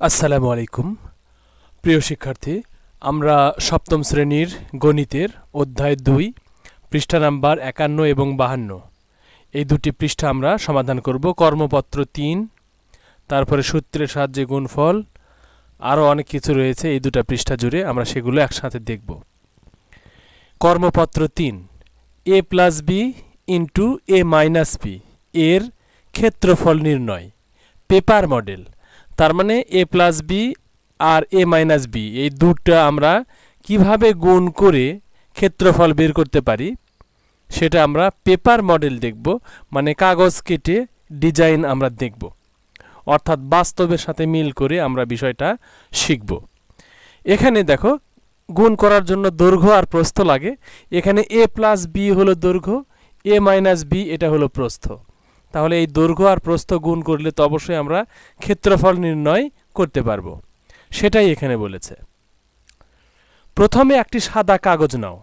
আসসালামু আলাইকুম প্রিয় শিক্ষার্থী, আমরা সপ্তম শ্রেণীর গণিতের অধ্যায় 2 পৃষ্ঠা নাম্বার 51 এবং 52 এই দুটি পৃষ্ঠা আমরা সমাধান করব। কর্মপত্র 3, তারপরে সূত্রের সাহায্যে গুণফল, আরও অনেক কিছু রয়েছে এই দুটো পৃষ্ঠা জুড়ে, আমরা সেগুলো একসাথে দেখব। কর্মপত্র 3, a plus B into a minus B এর ক্ষেত্রফল নির্ণয়, পেপার মডেল। তার মানে a প্লাস বি আর a মাইনাস বি এই দুটো আমরা কিভাবে গুণ করে ক্ষেত্রফল বের করতে পারি সেটা আমরা পেপার মডেল দেখব, মানে কাগজ কেটে ডিজাইন আমরা দেখব, অর্থাৎ বাস্তবের সাথে মিল করে আমরা বিষয়টা শিখব। এখানে দেখো, গুণ করার জন্য দৈর্ঘ্য আর প্রস্থ লাগে। এখানে a প্লাস বি হলো দৈর্ঘ্য, a মাইনাস বি এটা হলো প্রস্থ। তাহলে এই দৈর্ঘ্য আর প্রস্থ গুণ করলে তো অবশ্যই আমরা ক্ষেত্রফল নির্ণয় করতে পারবো, সেটাই এখানে বলেছে। প্রথমে একটি সাদা কাগজ নাও,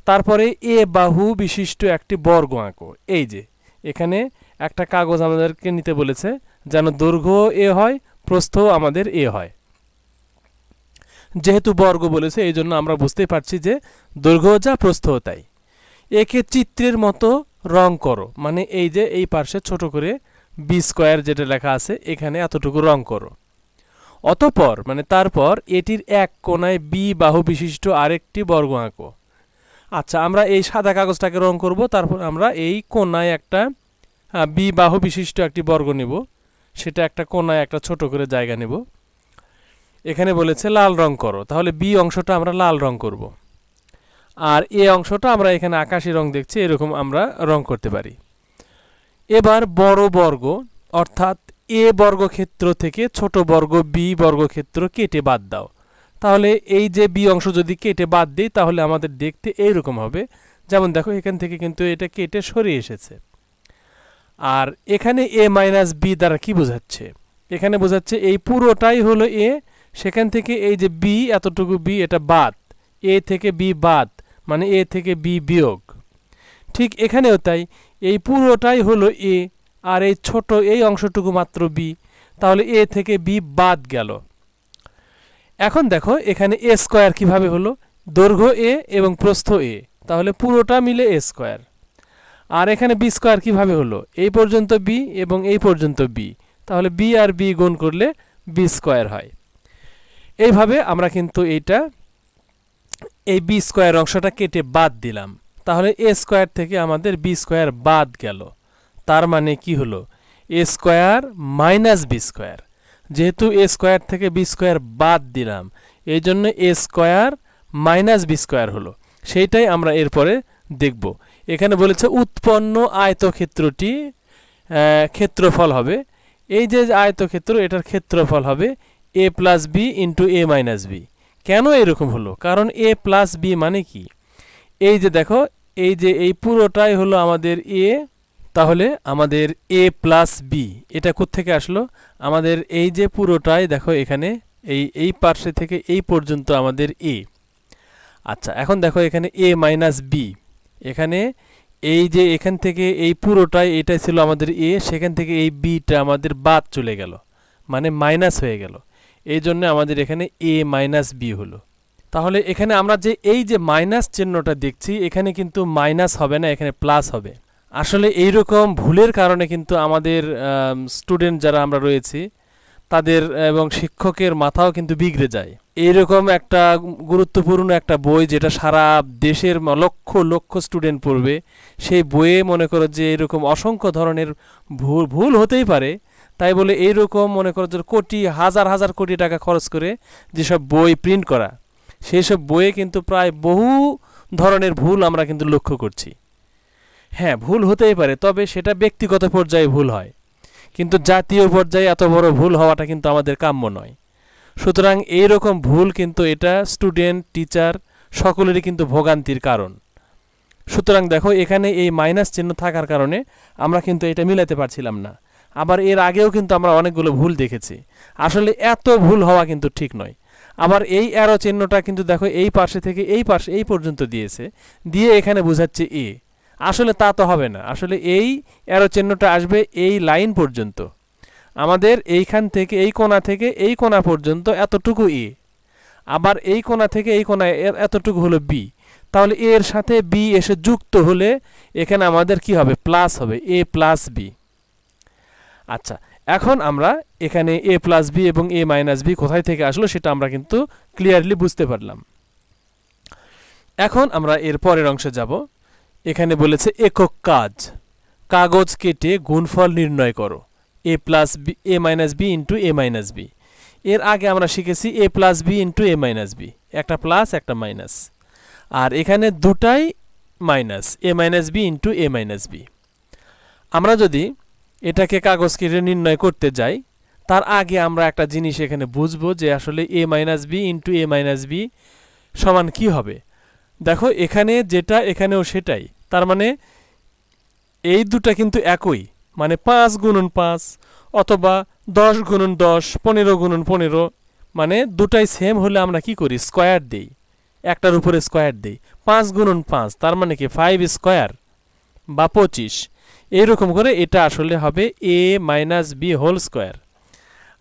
তারপরে এ বাহু বিশিষ্ট একটি বর্গ আঁকো। এই যে এখানে একটা কাগজ আমাদেরকে নিতে বলেছে, যেন দৈর্ঘ্য এ হয়, প্রস্থ আমাদের এ হয়। যেহেতু বর্গ বলেছে এই জন্য আমরা বুঝতেই পারছি যে দৈর্ঘ্য যা প্রস্থও তাই। একে চিত্রের মতো রং করো, মানে এই যে এই পাশে ছোট করে বি স্কোয়ার যেটা লেখা আছে এখানে এতটুকু রং করো। অতঃপর মানে তারপর এটির এক কোণায় বি বাহু বিশিষ্ট আরেকটি বর্গ আঁকো। আচ্ছা, আমরা এই সাদা কাগজটাকে রং করব, তারপর আমরা এই কোণায় একটা বি বাহু বিশিষ্ট একটি বর্গ নেব, সেটা একটা কোণায় একটা ছোট করে জায়গা নেব। এখানে বলেছে লাল রং করো, তাহলে বি অংশটা আমরা লাল রং করব, আর এ অংশটা আমরা এখানে আকাশি রং দেখছি, এরকম আমরা রং করতে পারি। এবার বড় বর্গ অর্থাৎ এ বর্গক্ষেত্র থেকে ছোট বর্গ বি বর্গক্ষেত্র কেটে বাদ দাও। তাহলে এই যে বি অংশ যদি কেটে বাদ দিই তাহলে আমাদের দেখতে এইরকম হবে। যেমন দেখো, এখান থেকে কিন্তু এটা কেটে সরে এসেছে। আর এখানে এ মাইনাস বি দ্বারা কি বোঝাচ্ছে? এখানে বোঝাচ্ছে এই পুরোটাই হলো এ, সেখান থেকে এই যে বি এতটুকু বি এটা বাদ, এ থেকে বি বাদ, মানে এ থেকে বি বিয়োগ। ঠিক এখানেও তাই, এই পুরোটাই হলো এ আর এই ছোট এই অংশটুকু মাত্র বি, তাহলে এ থেকে বি বাদ গেল। এখন দেখো এখানে এ স্কোয়ার কিভাবে হলো, দৈর্ঘ্য এ এবং প্রস্থ এ, তাহলে পুরোটা মিলে এ স্কোয়ার। আর এখানে বি স্কোয়ার কিভাবে হলো, এই পর্যন্ত বি এবং এই পর্যন্ত বি, তাহলে বি আর বি গুণ করলে বি স্কোয়ার হয়। এইভাবে আমরা কিন্তু এই বি স্কোয়ার অংশটা কেটে বাদ দিলাম, তাহলে এ স্কোয়ার থেকে আমাদের বি স্কোয়ার বাদ গেল। তার মানে কি হলো, এ স্কোয়ার মাইনাস বি স্কোয়ার। যেহেতু এ স্কোয়ার থেকে বি স্কোয়ার বাদ দিলাম, এই জন্য এ স্কোয়ার মাইনাস বি স্কোয়ার হলো। সেইটাই আমরা এরপরে দেখব। এখানে বলেছে উৎপন্ন আয়তক্ষেত্রটি ক্ষেত্রফল হবে, এই যে আয়তক্ষেত্র এটার ক্ষেত্রফল হবে এ plus B into A minus B. কেন এরকম হলো? কারণ এ প্লাস বি মানে কি, এই যে দেখো এই যে এই পুরোটাই হলো আমাদের এ, তাহলে আমাদের এ প্লাস বি এটা কোত্থেকে আসলো? আমাদের এই যে পুরোটাই দেখো এখানে এই পার্শ্বে থেকে এই পর্যন্ত আমাদের এ। আচ্ছা, এখন দেখো এখানে এ মাইনাস বি, এখানে এই যে এখান থেকে এই পুরোটাই এটা ছিল আমাদের এ, সেখান থেকে এই বিটা আমাদের বাদ চলে গেল, মানে মাইনাস হয়ে গেল। এই জন্য আমাদের এখানে এ মাইনাস বি হলো। তাহলে এখানে আমরা যে এই যে মাইনাস চিহ্নটা দেখছি, এখানে কিন্তু মাইনাস হবে না, এখানে প্লাস হবে। আসলে এইরকম ভুলের কারণে কিন্তু আমাদের স্টুডেন্ট যারা আমরা রয়েছি তাদের এবং শিক্ষকের মাথাও কিন্তু বিগড়ে যায়। এইরকম একটা গুরুত্বপূর্ণ একটা বই যেটা সারা দেশের লক্ষ লক্ষ স্টুডেন্ট পড়বে, সেই বইয়ে মনে করো যে এরকম অসংখ্য ধরনের ভুল হতেই পারে। তাই বলে এইরকম মনে করো যে কোটি হাজার হাজার কোটি টাকা খরচ করে যেসব বই প্রিন্ট করা, সেই সব বইয়ে কিন্তু প্রায় বহু ধরনের ভুল আমরা কিন্তু লক্ষ্য করছি। হ্যাঁ, ভুল হতেই পারে, তবে সেটা ব্যক্তিগত পর্যায়ে ভুল হয়, কিন্তু জাতীয় পর্যায়ে এত বড় ভুল হওয়াটা কিন্তু আমাদের কাম্য নয়। সুতরাং এইরকম ভুল কিন্তু এটা স্টুডেন্ট টিচার সকলেরই কিন্তু ভোগান্তির কারণ। সুতরাং দেখো এখানে এই মাইনাস চিহ্ন থাকার কারণে আমরা কিন্তু এটা মিলাতে পারছিলাম না। আবার এর আগেও কিন্তু আমরা অনেকগুলো ভুল দেখেছি। আসলে এত ভুল হওয়া কিন্তু ঠিক নয়। আবার এই অ্যারো চিহ্নটা কিন্তু দেখো এই পাশে থেকে এই পাশে এই পর্যন্ত দিয়েছে, দিয়ে এখানে বোঝাচ্ছে এ। আসলে তা তো হবে না, আসলে এই অ্যারো চিহ্নটা আসবে এই লাইন পর্যন্ত, আমাদের এইখান থেকে এই কোণা থেকে এই কোণা পর্যন্ত এতটুকু এ, আবার এই কোণা থেকে এই কোণায় এতটুকু হলো বি। তাহলে এ এর সাথে বি এসে যুক্ত হলে এখানে আমাদের কি হবে, প্লাস হবে, এ প্লাস বি। আচ্ছা, এখন আমরা এখানে এ প্লাস বি এবং এ মাইনাস বি কোথায় থেকে আসলো সেটা আমরা কিন্তু ক্লিয়ারলি বুঝতে পারলাম। এখন আমরা এর পরের অংশে যাব। এখানে বলেছে একক কাজ, কাগজ কেটে গুণফল নির্ণয় করো, এ plus B A minus B into A minus B. এর আগে আমরা শিখেছি এ plus B into A minus B, একটা প্লাস একটা মাইনাস, আর এখানে দুটাই minus, A minus B into A minus B. আমরা যদি এটাকে কাগজ কেটে নির্ণয় করতে যাই, তার আগে আমরা একটা জিনিস এখানে বুঝবো যে আসলে এ minus B into A minus B সমান কি হবে। দেখো এখানে যেটা এখানেও সেটাই, তার মানে এই দুটা কিন্তু একই, মানে 5 গুণন 5 অথবা 10 গুণন 10, 15 গুণন 15, মানে দুটাই সেম হলে আমরা কি করি, স্কোয়ার দেই, একটার উপরে স্কোয়ার দেই। 5 গুণন 5 তার মানে কি 5 স্কোয়ার বা 25, এইরকম করে এটা আসলে হবে এ মাইনাস বি হোল স্কোয়ার।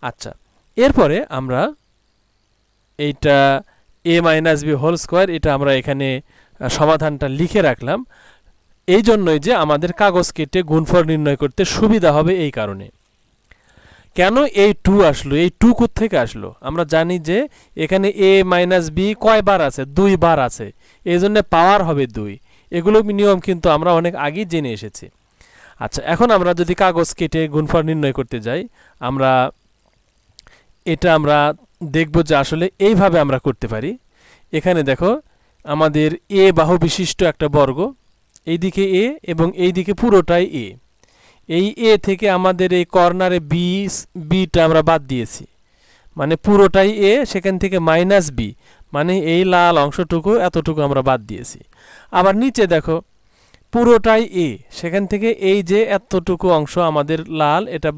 আচ্ছা, এরপরে আমরা এইটা এ মাইনাস বি হোল স্কোয়ার এটা আমরা এখানে সমাধানটা লিখে রাখলাম এই জন্যই যে আমাদের কাগজ কেটে গুণফল নির্ণয় করতে সুবিধা হবে। এই কারণে কেন এই 2 আসলো, এই 2 কোত্থেকে আসলো, আমরা জানি যে এখানে এ মাইনাস বি কয়বার আছে, 2 বার আছে, এই জন্য পাওয়ার হবে 2। এগুলো নিয়ম কিন্তু আমরা অনেক আগেই জেনে এসেছি। আচ্ছা, এখন আমরা যদি কাগজ কেটে গুণফল নির্ণয় করতে যাই, এটা আমরা দেখব যে আসলে এইভাবে আমরা করতে পারি। এখানে দেখো আমাদের এ বাহু বিশিষ্ট একটা বর্গ, এইদিকে এ এবং এইদিকে পুরোটাই এ। এই এ থেকে আমাদের এই কর্নারে বিটা আমরা বাদ দিয়েছি, মানে পুরোটাই এ, সেখান থেকে মাইনাস বি, মানে এই লাল অংশটুকু এতটুকু আমরা বাদ দিয়েছি। আবার নিচে দেখো পুরোটাই এ, সেখান থেকে এই যে এতটুকু অংশ আমাদের লাল, এটা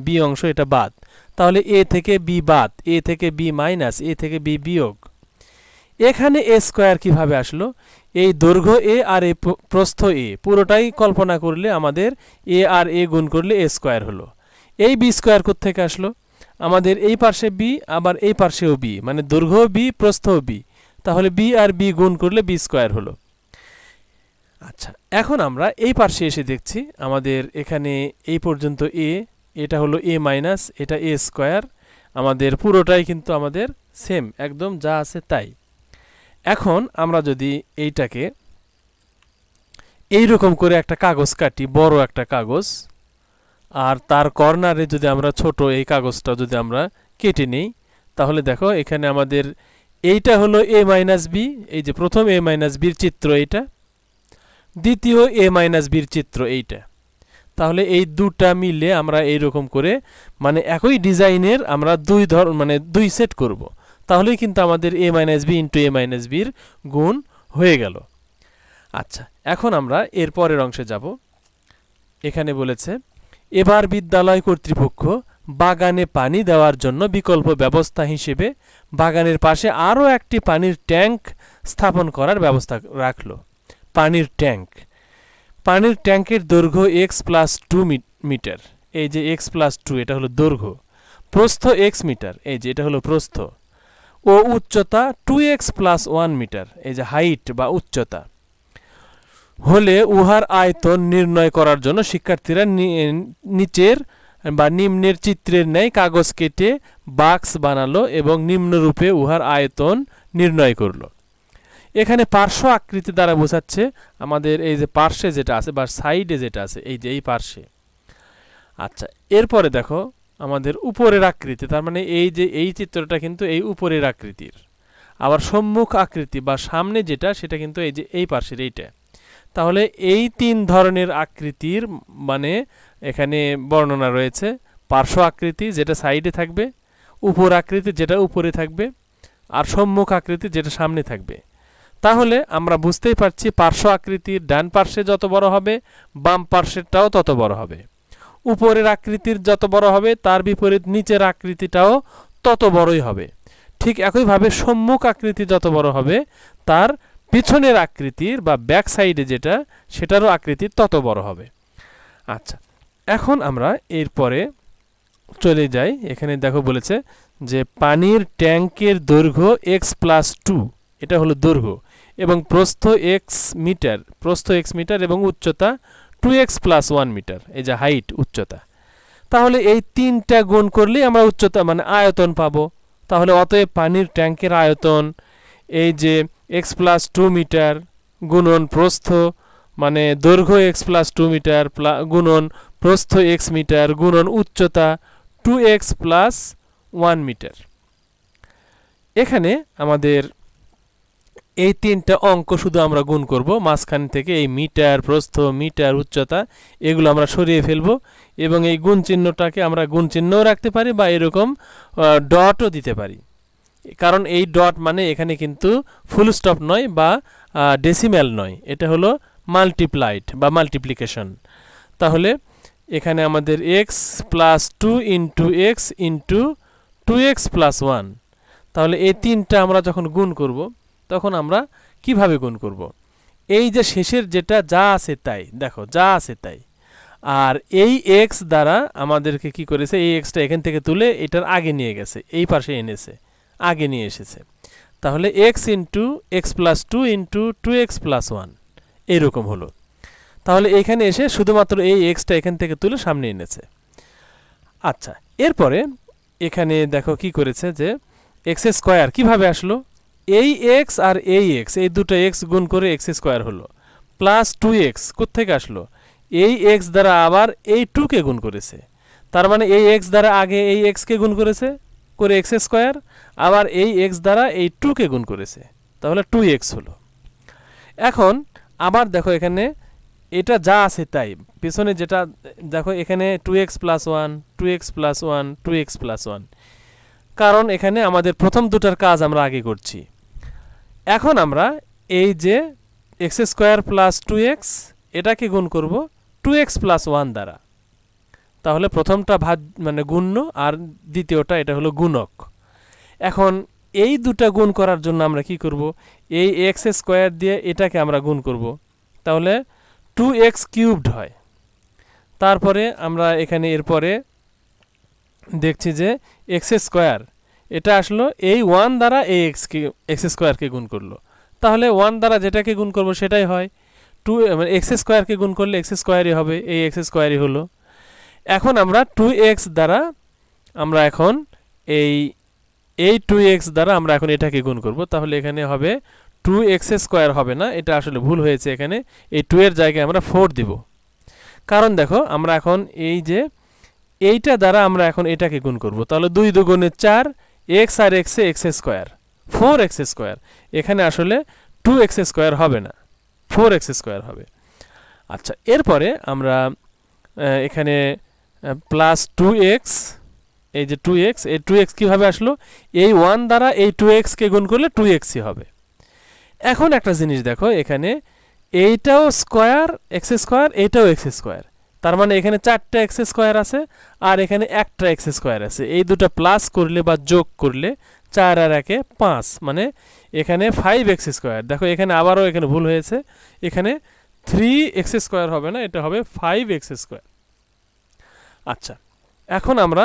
বি অংশ, এটা বাদ। তাহলে এ থেকে বি বাদ, এ থেকে বি মাইনাস, এ থেকে বি বিয়োগ। এখানে এ স্কোয়ার কিভাবে আসলো, এই দৈর্ঘ্য এ আর এই প্রস্থ এ পুরোটাই কল্পনা করলে আমাদের এ আর এ গুণ করলে এ স্কোয়ার হলো। এই বি স্কোয়ার কোত্থেকে আসলো, আমাদের এই পাশে বি আবার এই পাশেও বি, মানে দৈর্ঘ্য বি প্রস্থও বি, তাহলে বি আর বি গুণ করলে বি স্কোয়ার হলো। আচ্ছা, এখন আমরা এই পাশে এসে দেখছি আমাদের এখানে এই পর্যন্ত এ, এটা হলো এ মাইনাস, এটা এ স্কোয়ার, আমাদের পুরোটাই কিন্তু আমাদের সেম, একদম যা আছে তাই। এখন আমরা যদি এইটাকে এইরকম করে একটা কাগজ কাটি, বড় একটা কাগজ, আর তার কর্নারে যদি আমরা ছোট এই কাগজটা যদি আমরা কেটে নিই, তাহলে দেখো এখানে আমাদের এইটা হলো এ মাইনাস বি, এই যে প্রথম এ মাইনাস বির চিত্র এইটা, দ্বিতীয় এ মাইনাস বির চিত্র এইটা। তাহলে এই দুটা মিলে আমরা এইরকম করে, মানে একই ডিজাইনের আমরা দুই সেট করব, তাহলেই কিন্তু আমাদের এ minus B into A minus বির গুণ হয়ে গেল। আচ্ছা, এখন আমরা এর পরের অংশে যাব। এখানে বলেছে এবার বিদ্যালয় কর্তৃপক্ষ বাগানে পানি দেওয়ার জন্য বিকল্প ব্যবস্থা হিসেবে বাগানের পাশে আরও একটি পানির ট্যাঙ্ক স্থাপন করার ব্যবস্থা রাখলো। পানির ট্যাঙ্কের দৈর্ঘ্য এক্স প্লাস 2 মিটার, এই যে এক্স প্লাস 2 এটা হলো দৈর্ঘ্য, প্রস্থ এক্স মিটার, এই যে এটা হলো প্রস্থ, ও উচ্চতা 2x প্লাস 1 মিটার, এই যে হাইট বা উচ্চতা হলে উহার আয়তন নির্ণয় করার জন্য শিক্ষার্থীরা নিচের বা নিম্নের চিত্রের ন্যায় কাগজ কেটে বাক্স বানালো এবং নিম্নরূপে উহার আয়তন নির্ণয় করলো। এখানে পার্শ্ব আকৃতি দ্বারা বোঝাচ্ছে আমাদের এই যে পার্শ্বে যেটা আছে বা সাইডে যেটা আছে, এই যে এই পার্শ্বে। আচ্ছা, এরপরে দেখো আমাদের উপরের আকৃতি, তার মানে এই যে এই চিত্রটা কিন্তু এই উপরের আকৃতির। আবার সম্মুখ আকৃতি বা সামনে যেটা, সেটা কিন্তু এই যে এই পার্শ্বের এইটা। তাহলে এই 3 ধরনের আকৃতির মানে এখানে বর্ণনা রয়েছে। পার্শ্ব আকৃতি যেটা সাইডে থাকবে, উপর আকৃতি যেটা উপরে থাকবে, আর সম্মুখ আকৃতি যেটা সামনে থাকবে। তাহলে আমরা বুঝতেই পারছি পার্শ্ব আকৃতির ডান পার্শ্বে যত বড় হবে, বাম পার্শ্বেরটাও তত বড় হবে। উপরের আকৃতির যত বড় হবে, তার বিপরীত নিচের আকৃতিটাও তত বড়ই হবে। ঠিক একইভাবে সম্মুখ আকৃতি যত বড় হবে, তার পিছনের আকৃতির বা ব্যাক সাইডে যেটা, সেটারও আকৃতি তত বড় হবে। আচ্ছা, এখন আমরা এরপরে চলে যাই, এখানে দেখো বলেছে যে পানির ট্যাঙ্কের দৈর্ঘ্য x+2, এটা হলো দৈর্ঘ্য, এবং প্রস্থ x মিটার এবং উচ্চতা 2x+1 মিটার, এই যে হাইট উচ্চতা। তাহলে এই তিনটা গুণ করলেই আমরা উচ্চতা মানে আয়তন পাবো। তাহলে অতএব পানির ট্যাঙ্কের আয়তন এই যে x+2 মিটার গুণন প্রস্থ মানে দৈর্ঘ্য x+2 মিটার গুণন প্রস্থ x মিটার গুণন উচ্চতা 2x+1 মিটার। এখানে আমাদের এই তিনটা অঙ্ক শুধু আমরা গুণ করব, মাঝখান থেকে এই মিটার প্রস্থ মিটার উচ্চতা এগুলো আমরা সরিয়ে ফেলবো, এবং এই গুণ চিহ্নটাকে আমরা গুণ চিহ্নও রাখতে পারি বা এরকম ডটও দিতে পারি। কারণ এই ডট মানে এখানে কিন্তু ফুল স্টপ নয় বা ডেসিম্যাল নয়, এটা হলো মাল্টিপ্লাইড বা মাল্টিপ্লিকেশন। তাহলে এখানে আমাদের x+2 into x into 2x+1, তাহলে এই তিনটা আমরা যখন গুণ করব তখন আমরা কিভাবে গুণ করব? এই যে শেষের যেটা যা আছে তাই, দেখো যা আছে তাই, আর এই x দ্বারা আমাদেরকে কি করেছে, এই xটা এখান থেকে তুলে এটার আগে নিয়ে গেছে, এই পাশে এনেছে, আগে নিয়ে এসেছে। তাহলে x into x+2 into 2x+1 এইরকম হলো। তাহলে এখানে এসে শুধুমাত্র এই xটা এখান থেকে তুলে সামনে এনেছে। আচ্ছা, এরপরে এখানে দেখো কি করেছে যে x² কিভাবে আসলো, এই x আর এই x এই দুটো x গুণ করে x² হলো, প্লাস 2x কোত্থেকে আসলো, এই x দ্বারা আবার এই 2 কে গুণ করেছে, তার মানে এই x দ্বারা আগে এই x কে গুণ করেছে করে x², আবার এই x দ্বারা এই 2 কে গুণ করেছে, তাহলে 2x হলো। এখন আবার দেখো এখানে এটা যা আছে তাই, পেছনে যেটা দেখো এখানে 2x+1 2x+1 2x+1, কারণ এখানে আমাদের প্রথম দুটার কাজ আমরা আগে করছি। এখন আমরা এই যে x² প্লাস 2x এটাকে গুণ করব 2x+1 দ্বারা, তাহলে প্রথমটা ভাগ মানে গুণ্য আর দ্বিতীয়টা এটা হলো গুণক। এখন এই দুটা গুণ করার জন্য আমরা কি করব, এই x² দিয়ে এটাকে আমরা গুণ করব, তাহলে 2x³ হয়। তারপরে আমরা এখানে এরপরে দেখছি যে x² এটা আসলো এই 1 দ্বারা এই x² কে গুণ করলো, তাহলে 1 দ্বারা যেটাকে গুণ করব সেটাই হয়, 2 মানে x² কে গুণ করলে x² হবে, এই x² হলো। এখন আমরা 2x দ্বারা আমরা এখন এই 2x দ্বারা আমরা এখন এটাকে গুণ করব, তাহলে এখানে হবে 2x² হবে না, এটা আসলে ভুল হয়েছে, এখানে এই 2 এর জায়গায় আমরা 4 দিব। কারণ দেখো আমরা এখন এই যে এইটা দ্বারা আমরা এখন এটাকে গুণ করব, তাহলে 2 দুগুণে 4, x আর x এ x², 4x², এখানে আসলে 2x² হবে না, 4x² হবে। আচ্ছা, এরপরে আমরা এখানে প্লাস 2x, এই যে 2x, এই 2x কিভাবে আসলো, এই 1 দ্বারা এই 2x কে গুণ করলে 2xই হবে। এখন একটা জিনিস দেখো, এখানে এইটাও স্কয়ার x², এইটাও x², তার মানে এখানে 4টা x² আছে আর এখানে একটা x² আছে, এই দুটো প্লাস করলে বা যোগ করলে 4 আর 1 5, মানে এখানে 5x²। দেখো এখানে আবারও এখানে ভুল হয়েছে, এখানে 3x² হবে না, এটা হবে 5x²। আচ্ছা, এখন আমরা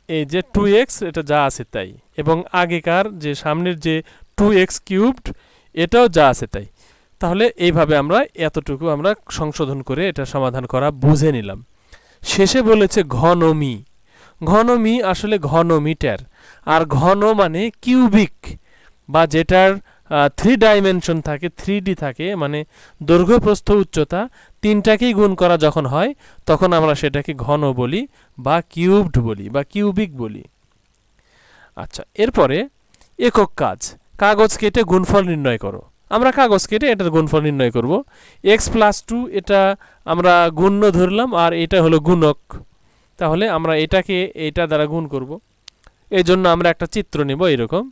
এই যে 2x এটা যা আছে তাই, এবং আগেকার যে সামনের যে 2x³ এটাও যা আছে তাই, তাহলে এইভাবে আমরা এতটুকু আমরা সংশোধন করে এটা সমাধান করা বুঝে নিলাম। শেষে বলেছে ঘনমি, ঘনমি আসলে ঘনমিটার, আর ঘন মানে কিউবিক বা যেটার 3 ডাইমেনশন থাকে, 3D থাকে, মানে দৈর্ঘ্য প্রস্থ উচ্চতা তিনটাকেই গুণ করা যখন হয় তখন আমরা সেটাকে ঘন বলি বা কিউবড বলি বা কিউবিক বলি। আচ্ছা, এরপরে একক কাজ, কাগজ কেটে গুণফল নির্ণয় করো। আমরা কাগজ কেটে এটার গুণফল নির্ণয় করব। x+2 এটা আমরা গুণ্য ধরলাম আর এটা হলো গুণক, তাহলে আমরা এটাকে এটা দ্বারা গুণ করব। এই জন্য আমরা একটা চিত্র নেব, এরকম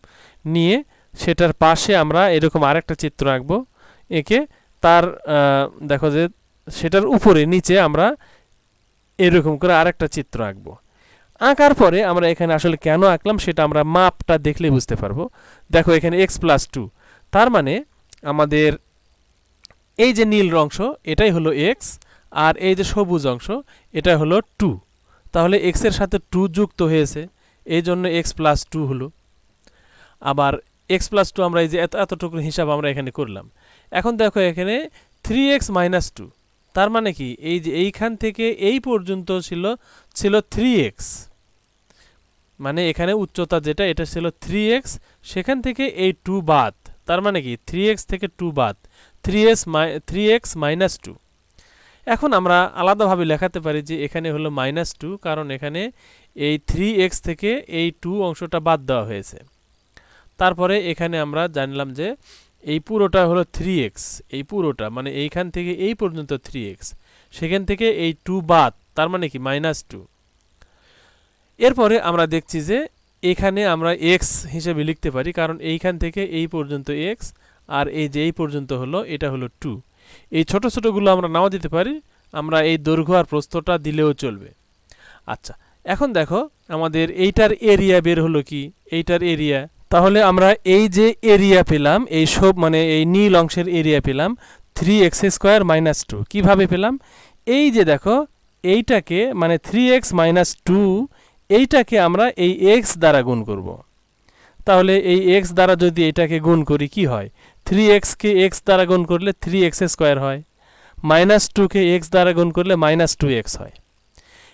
নিয়ে সেটার পাশে আমরা এরকম আরেকটা চিত্র আঁকবো, এঁকে তার দেখো যে সেটার উপরে নিচে আমরা এরকম করে আরেকটা চিত্র আঁকবো। আঁকার পরে আমরা এখানে আসলে কেন আঁকলাম সেটা আমরা মাপটা দেখলে বুঝতে পারবো। দেখো এখানে x+2, তার মানে আমাদের এই যে নীল অংশ এটাই হলো x, আর এই যে সবুজ অংশ এটা হলো 2, তাহলে x এর সাথে 2 যুক্ত হয়েছে, এই জন্য x প্লাস 2 হলো। আবার x প্লাস 2 আমরা এই যে এতটুকু হিসাব আমরা এখানে করলাম। এখন দেখো এখানে 3x মাইনাস 2, তার মানে কি এই যে এইখান থেকে এই পর্যন্ত ছিল 3x, মানে এখানে উচ্চতা যেটা এটা ছিল 3x, সেখান থেকে এই 2 বাদ, তার মানে কি 3x থেকে 2 বাদ, 3x মাইনাস 2। এখন আমরা আলাদাভাবে লেখাতে পারি যে এখানে হলো মাইনাস 2, কারণ এখানে এই 3x থেকে এই 2 অংশটা বাদ দেওয়া হয়েছে। তারপরে এখানে আমরা জানলাম যে এই পুরোটা হলো 3x, এই পুরোটা মানে এইখান থেকে এই পর্যন্ত 3x, সেখান থেকে এই 2 বাদ, তার মানে কি মাইনাস 2। এরপরে আমরা দেখছি যে এখানে আমরা x হিসেবে লিখতে পারি, কারণ এইখান থেকে এই পর্যন্ত x, আর এই যে এই পর্যন্ত হলো এটা হলো 2। এই ছোট ছোটগুলো আমরা নাও দিতে পারি, আমরা এই দৈর্ঘ্য আর প্রস্থটা দিলেও চলবে। আচ্ছা, এখন দেখো আমাদের এইটার এরিয়া বের হলো কি, এইটার এরিয়া। তাহলে আমরা এই যে এরিয়া পেলাম, এই সব মানে এই নীল অংশের এরিয়া পেলাম 3x² মাইনাস 2। কীভাবে পেলাম? এই যে দেখো এইটাকে মানে 3x মাইনাস 2, এইটাকে আমরা এই x দ্বারা গুণ করব। তাহলে এই x দ্বারা যদি এটাকে গুণ করি কি হয়? 3x কে x দ্বারা গুণ করলে 3x² হয়, মাইনাস 2 কে x দ্বারা গুণ করলে মাইনাস 2x হয়।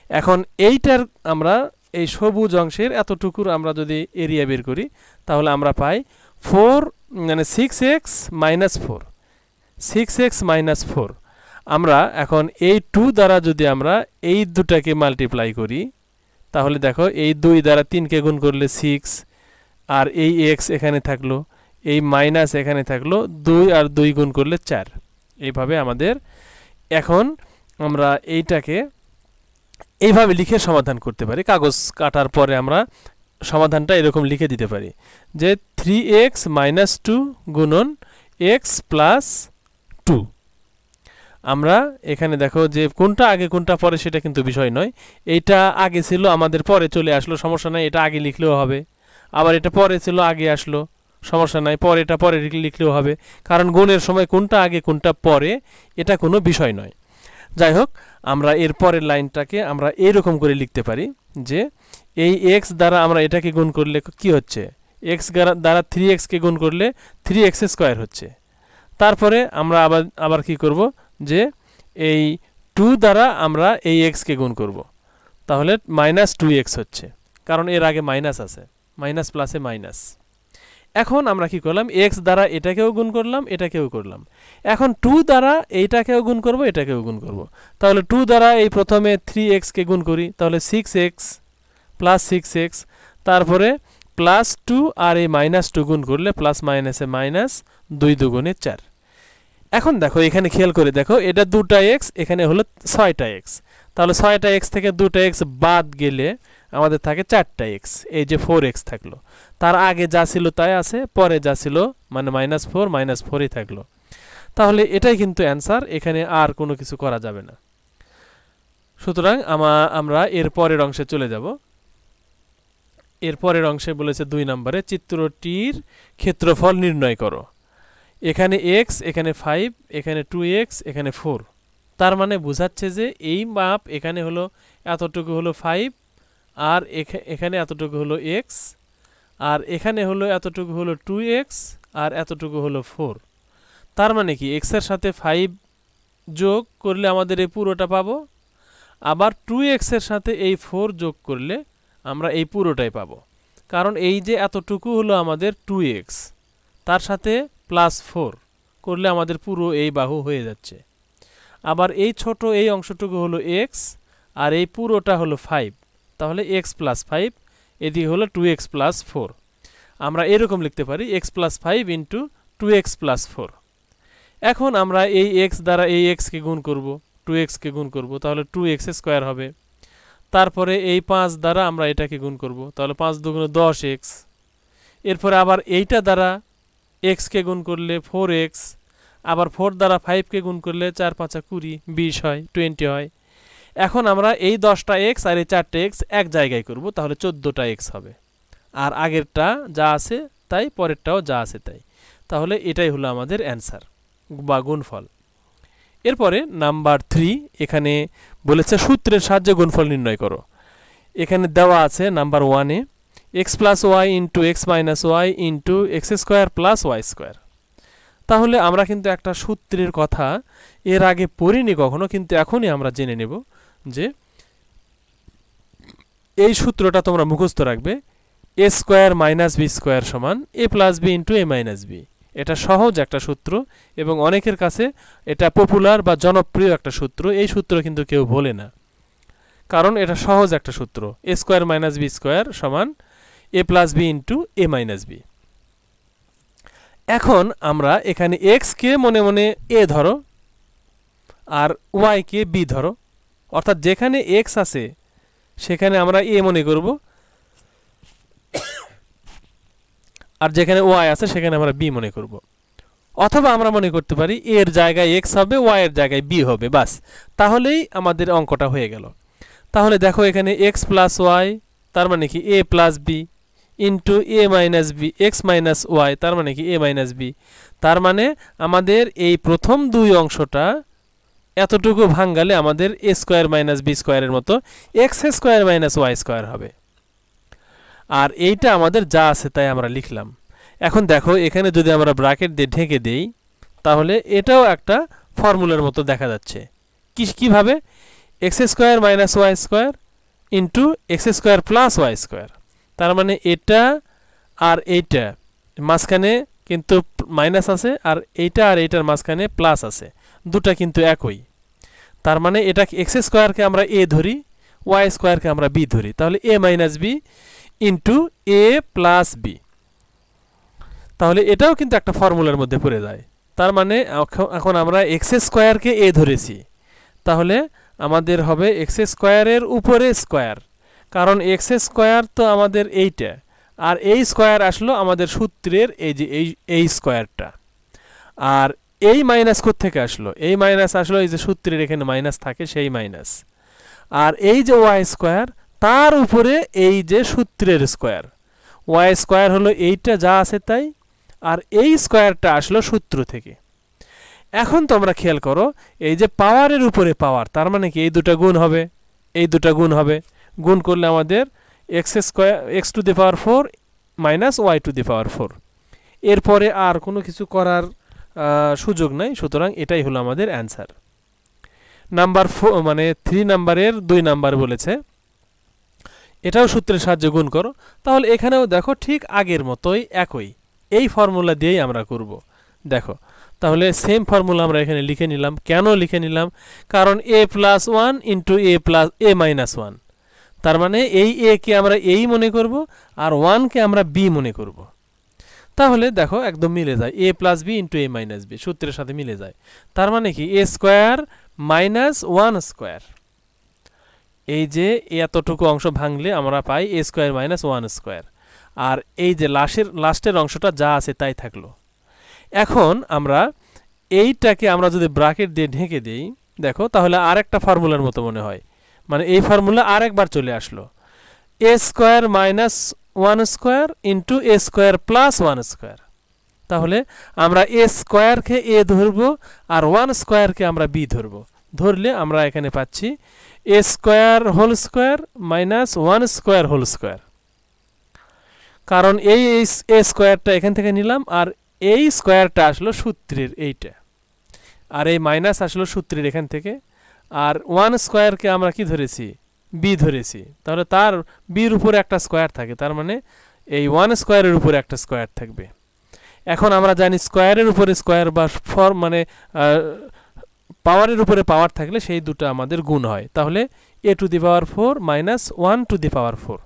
এখন এইটার আমরা এই সবুজ অংশের এতটুকুর আমরা যদি এরিয়া বের করি, তাহলে আমরা পাই 4 মানে 6x মাইনাস 4, 6x মাইনাস 4। আমরা এখন এই 2 দ্বারা যদি আমরা এই দুটাকে মাল্টিপ্লাই করি, তাহলে দেখো এই 2 দ্বারা 3কে গুণ করলে 6, আর এই x এখানে থাকলো, এই মাইনাস এখানে থাকলো, 2 আর 2 গুণ করলে 4। এইভাবে আমাদের এখন আমরা এইটাকে এইভাবে লিখে সমাধান করতে পারি। কাগজ কাটার পরে আমরা সমাধানটা এরকম লিখে দিতে পারি যে 3x মাইনাস 2 গুণন x প্লাস 2। আমরা এখানে দেখো যে কোনটা আগে কোনটা পরে সেটা কিন্তু বিষয় নয়, এইটা আগে ছিল আমাদের পরে চলে আসলো, সমস্যা নাই, এটা আগে লিখলেও হবে। আবার এটা পরে ছিল আগে আসলো, সমস্যা নাই, পরে এটা পরে লিখলেও হবে, কারণ গুণের সময় কোনটা আগে কোনটা পরে এটা কোনো বিষয় নয়। যাই হোক, আমরা এর পরের লাইনটাকে আমরা এইরকম করে লিখতে পারি যে এই x দ্বারা আমরা এটাকে গুণ করলে কি হচ্ছে, x দ্বারা 3x কে গুণ করলে 3x² হচ্ছে। তারপরে আমরা আবার কি করব যে এই 2 দ্বারা আমরা এই x কে গুণ করব, তাহলে মাইনাস 2x হচ্ছে, কারণ এর আগে মাইনাস আছে, মাইনাস প্লাসে মাইনাস। এখন আমরা কি করলাম, x দ্বারা এটাকেও গুণ করলাম, এটাকেও করলাম। এখন 2 দ্বারা এইটাকেও গুণ করব, এটাকেও গুণ করব। তাহলে 2 দ্বারা এই প্রথমে 3x কে গুণ করি, তাহলে 6x প্লাস 6x, তারপরে প্লাস 2 আর এই মাইনাস 2 গুণ করলে প্লাস মাইনাসে মাইনাস, 2 দুগুণে 4। এখন দেখো এখানে খেয়াল করে দেখো, এটা 2টা x, এখানে হলো 6টা x, তাহলে 6টা x থেকে 2টা x বাদ গেলে আমাদের থাকে 4টা x, এই যে 4x থাকলো। তার আগে যা ছিল তাই আছে, পরে যা ছিল মানে -4 থাকলো। তাহলে এটাই কিন্তু অ্যান্সার, এখানে আর কোনো কিছু করা যাবে না। সুতরাং আমরা এর পরের অংশে চলে যাব। এর পরের অংশে বলেছে 2 নম্বরে চিত্রটির ক্ষেত্রফল নির্ণয় করো। এখানে x, এখানে 5, এখানে 2x, এখানে 4। তার মানে বোঝাচ্ছে যে এই মাপ এখানে হলো এতটুকু হলো 5, আর এখানে এতটুকু হলো x, আর এখানে হলো এতটুকু হলো 2x, আর এতটুকু হলো 4। তার মানে কি x এর সাথে 5 যোগ করলে আমাদের এই পুরোটা পাবো, আবার 2x এর সাথে এই 4 যোগ করলে আমরা এই পুরোটাই পাবো, কারণ এই যে এতটুকু হলো আমাদের 2x, তার সাথে প্লাস 4 করলে আমাদের পুরো এই বাহু হয়ে যাচ্ছে। আবার এই ছোট এই অংশটুকু হলো x, আর এই পুরোটা হলো 5, তাহলে x প্লাস 5, এদিকে হলো 2x প্লাস 4। আমরা এরকম লিখতে পারি x plus 5 into 2x plus 4। এখন আমরা এই x দ্বারা এই x কে গুণ করব, 2x কে গুণ করব, তাহলে 2x² হবে। তারপরে এই 5 দ্বারা আমরা এটাকে গুণ করব, তাহলে 5 দুগুণে 10x। এরপরে আবার এইটা দ্বারা x কে গুণ করলে 4x, আবার 4 দ্বারা 5 কে গুণ করলে 4 5 20, 20 হয়, 20 হয়। এখন আমরা এই 10টা x আর এই 4টা x এক জায়গায় করব, তাহলে 14টা x হবে, আর আগেরটা যা আছে তাই, পরেরটাও যা আছে তাই। তাহলে এটাই হলো আমাদের অ্যান্সার বা গুণফল। এরপরে নাম্বার 3 এখানে বলেছে সূত্রের সাহায্যে গুণফল নির্ণয় করো। এখানে দেওয়া আছে নাম্বার 1 এ x plus y into x minus y into x square plus y square. তাহলে আমরা কিন্তু একটা সূত্রের কথা এর আগে পড়িনি কখনো, কিন্তু এখনই আমরা জেনে নেব যে এই সূত্রটা তোমরা মুখস্থ রাখবে, এ স্কোয়ার মাইনাস বি স্কোয়ার সমান এ plus B into A minus B. এটা সহজ একটা সূত্র এবং অনেকের কাছে এটা পপুলার বা জনপ্রিয় একটা সূত্র। এই সূত্র কিন্তু কেউ বলে না, কারণ এটা সহজ একটা সূত্র। এ স্কোয়ার মাইনাস বি স্কোয়ার সমান এ plus B into A minus B. এখন আমরা এখানে এক্স কে মনে মনে এ ধরো আর ওয়াই কে বি ধরো, অর্থাৎ যেখানে এক্স আছে সেখানে আমরা এ মনে করব, আর যেখানে ওয়াই আছে সেখানে আমরা বি মনে করব। অথবা আমরা মনে করতে পারি এর জায়গায় এক্স হবে, ওয়াই এর জায়গায় বি হবে, বাস তাহলেই আমাদের অঙ্কটা হয়ে গেল। তাহলে দেখো এখানে এক্স প্লাস ওয়াই তার মানে কি A plus B into A minus B X minus Y তার মানে কি এ মাইনাস বি। তার মানে আমাদের এই প্রথম দুই অংশটা এতটুকু ভাঙালে আমাদের এ স্কোয়ার মাইনাস বি স্কোয়ারের মতো x square minus y square হবে। আর এইটা আমাদের যা আছে তাই আমরা লিখলাম। এখন দেখো এখানে যদি আমরা ব্র্যাকেট দিয়ে ঢেকে দেই তাহলে এটাও একটা ফর্মুলার মতো দেখা যাচ্ছে। কিভাবে? X square minus y square into x square plus y square. তার মানে এটা আর এইটা মাঝখানে কিন্তু মাইনাস আছে, আর এইটা আর এইটার মাঝখানে প্লাস আছে, দুটা কিন্তু একই। তার মানে এটা এক্স স্কোয়ারকে আমরা এ ধরি, ওয়াই স্কোয়ারকে আমরা বি ধরি, তাহলে এ মাইনাস বি ইন্টু এ প্লাস বি। তাহলে এটাও কিন্তু একটা ফর্মুলার মধ্যে পড়ে যায়। তার মানে এখন আমরা এক্স স্কোয়ারকে এ ধরেছি, তাহলে আমাদের হবে এক্স স্কোয়ারের উপরে স্কোয়ার, কারণ এক্স স্কোয়ার তো আমাদের এইটা, আর এই স্কোয়ার আসলো আমাদের সূত্রের এই যে এই স্কোয়ারটা। আর এই মাইনাস কোত্থেকে আসলো? এই মাইনাস আসলো এই যে সূত্রের এখানে মাইনাস থাকে সেই মাইনাস। আর এই যে ওয়াই স্কোয়ার তার উপরে এই যে সূত্রের স্কোয়ার, ওয়াই স্কোয়ার হলো এইটা যা আছে তাই, আর এই স্কোয়ারটা আসলো সূত্র থেকে। এখন তোমরা খেয়াল করো এই যে পাওয়ারের উপরে পাওয়ার, তার মানে কি এই দুটা গুণ হবে, এই দুটা গুণ হবে, গুণ করলে আমাদের X square X to the power 4 minus Y to the power 4। এরপরে আর কোনো কিছু করার সুযোগ নাই, সুতরাং এটাই হলো আমাদের অ্যান্সার। নাম্বার 4 মানে 3 নাম্বারের 2 নাম্বার বলেছে এটাও সূত্রের সাহায্যে গুণ করো। তাহলে এখানেও দেখো ঠিক আগের মতোই একই, এই ফর্মুলা দিয়েই আমরা করব। দেখো তাহলে সেম ফর্মুলা আমরা এখানে লিখে নিলাম। কেন লিখে নিলাম? কারণ এ প্লাস ওয়ান ইন্টু এ প্লাস এ মাইনাস ওয়ান, তার মানে এই এ কে আমরা এই মনে করব আর ওয়ানকে আমরা বি মনে করব। তাহলে দেখো একদম মিলে যায়, এ plus B into A minus B সূত্রের সাথে মিলে যায়। তার মানে কি এ স্কোয়ার মাইনাস ওয়ান স্কোয়ার, এই যে এতটুকু অংশ ভাঙলে আমরা পাই এ স্কোয়ার মাইনাস ওয়ান স্কোয়ার, আর এই যে লাস্টের অংশটা যা আছে তাই থাকলো। এখন আমরা এইটাকে আমরা যদি ব্র্যাকেট দিয়ে ঢেকে দিই দেখো তাহলে আরেকটা ফর্মুলার মতো মনে হয়, মানে এই ফর্মুলা আরেকবার চলে আসলো, A square minus one square into A square plus one square. তাহলে আমরা এ স্কোয়ারকে এ ধরবো আর ওয়ান স্কোয়ারকে আমরা বি ধরবো, ধরলে আমরা এখানে পাচ্ছি A square whole square minus one square whole square. কারণ এই এ স্কোয়ারটা এখান থেকে নিলাম আর এই স্কোয়ারটা আসলো সূত্রের এইটা, আর এই মাইনাস আসলো সূত্রের এখান থেকে, আর ওয়ান স্কোয়ারকে আমরা কি ধরেছি? বি ধরেছি। তাহলে তার বির উপরে একটা স্কোয়ার থাকে, তার মানে এই ওয়ান স্কোয়ারের উপরে একটা স্কোয়ার থাকবে। এখন আমরা জানি স্কোয়ারের উপরে স্কোয়ার বা মানে পাওয়ারের উপরে পাওয়ার থাকলে সেই দুটো আমাদের গুণ হয়। তাহলে A to the power 4 minus one to the power 4।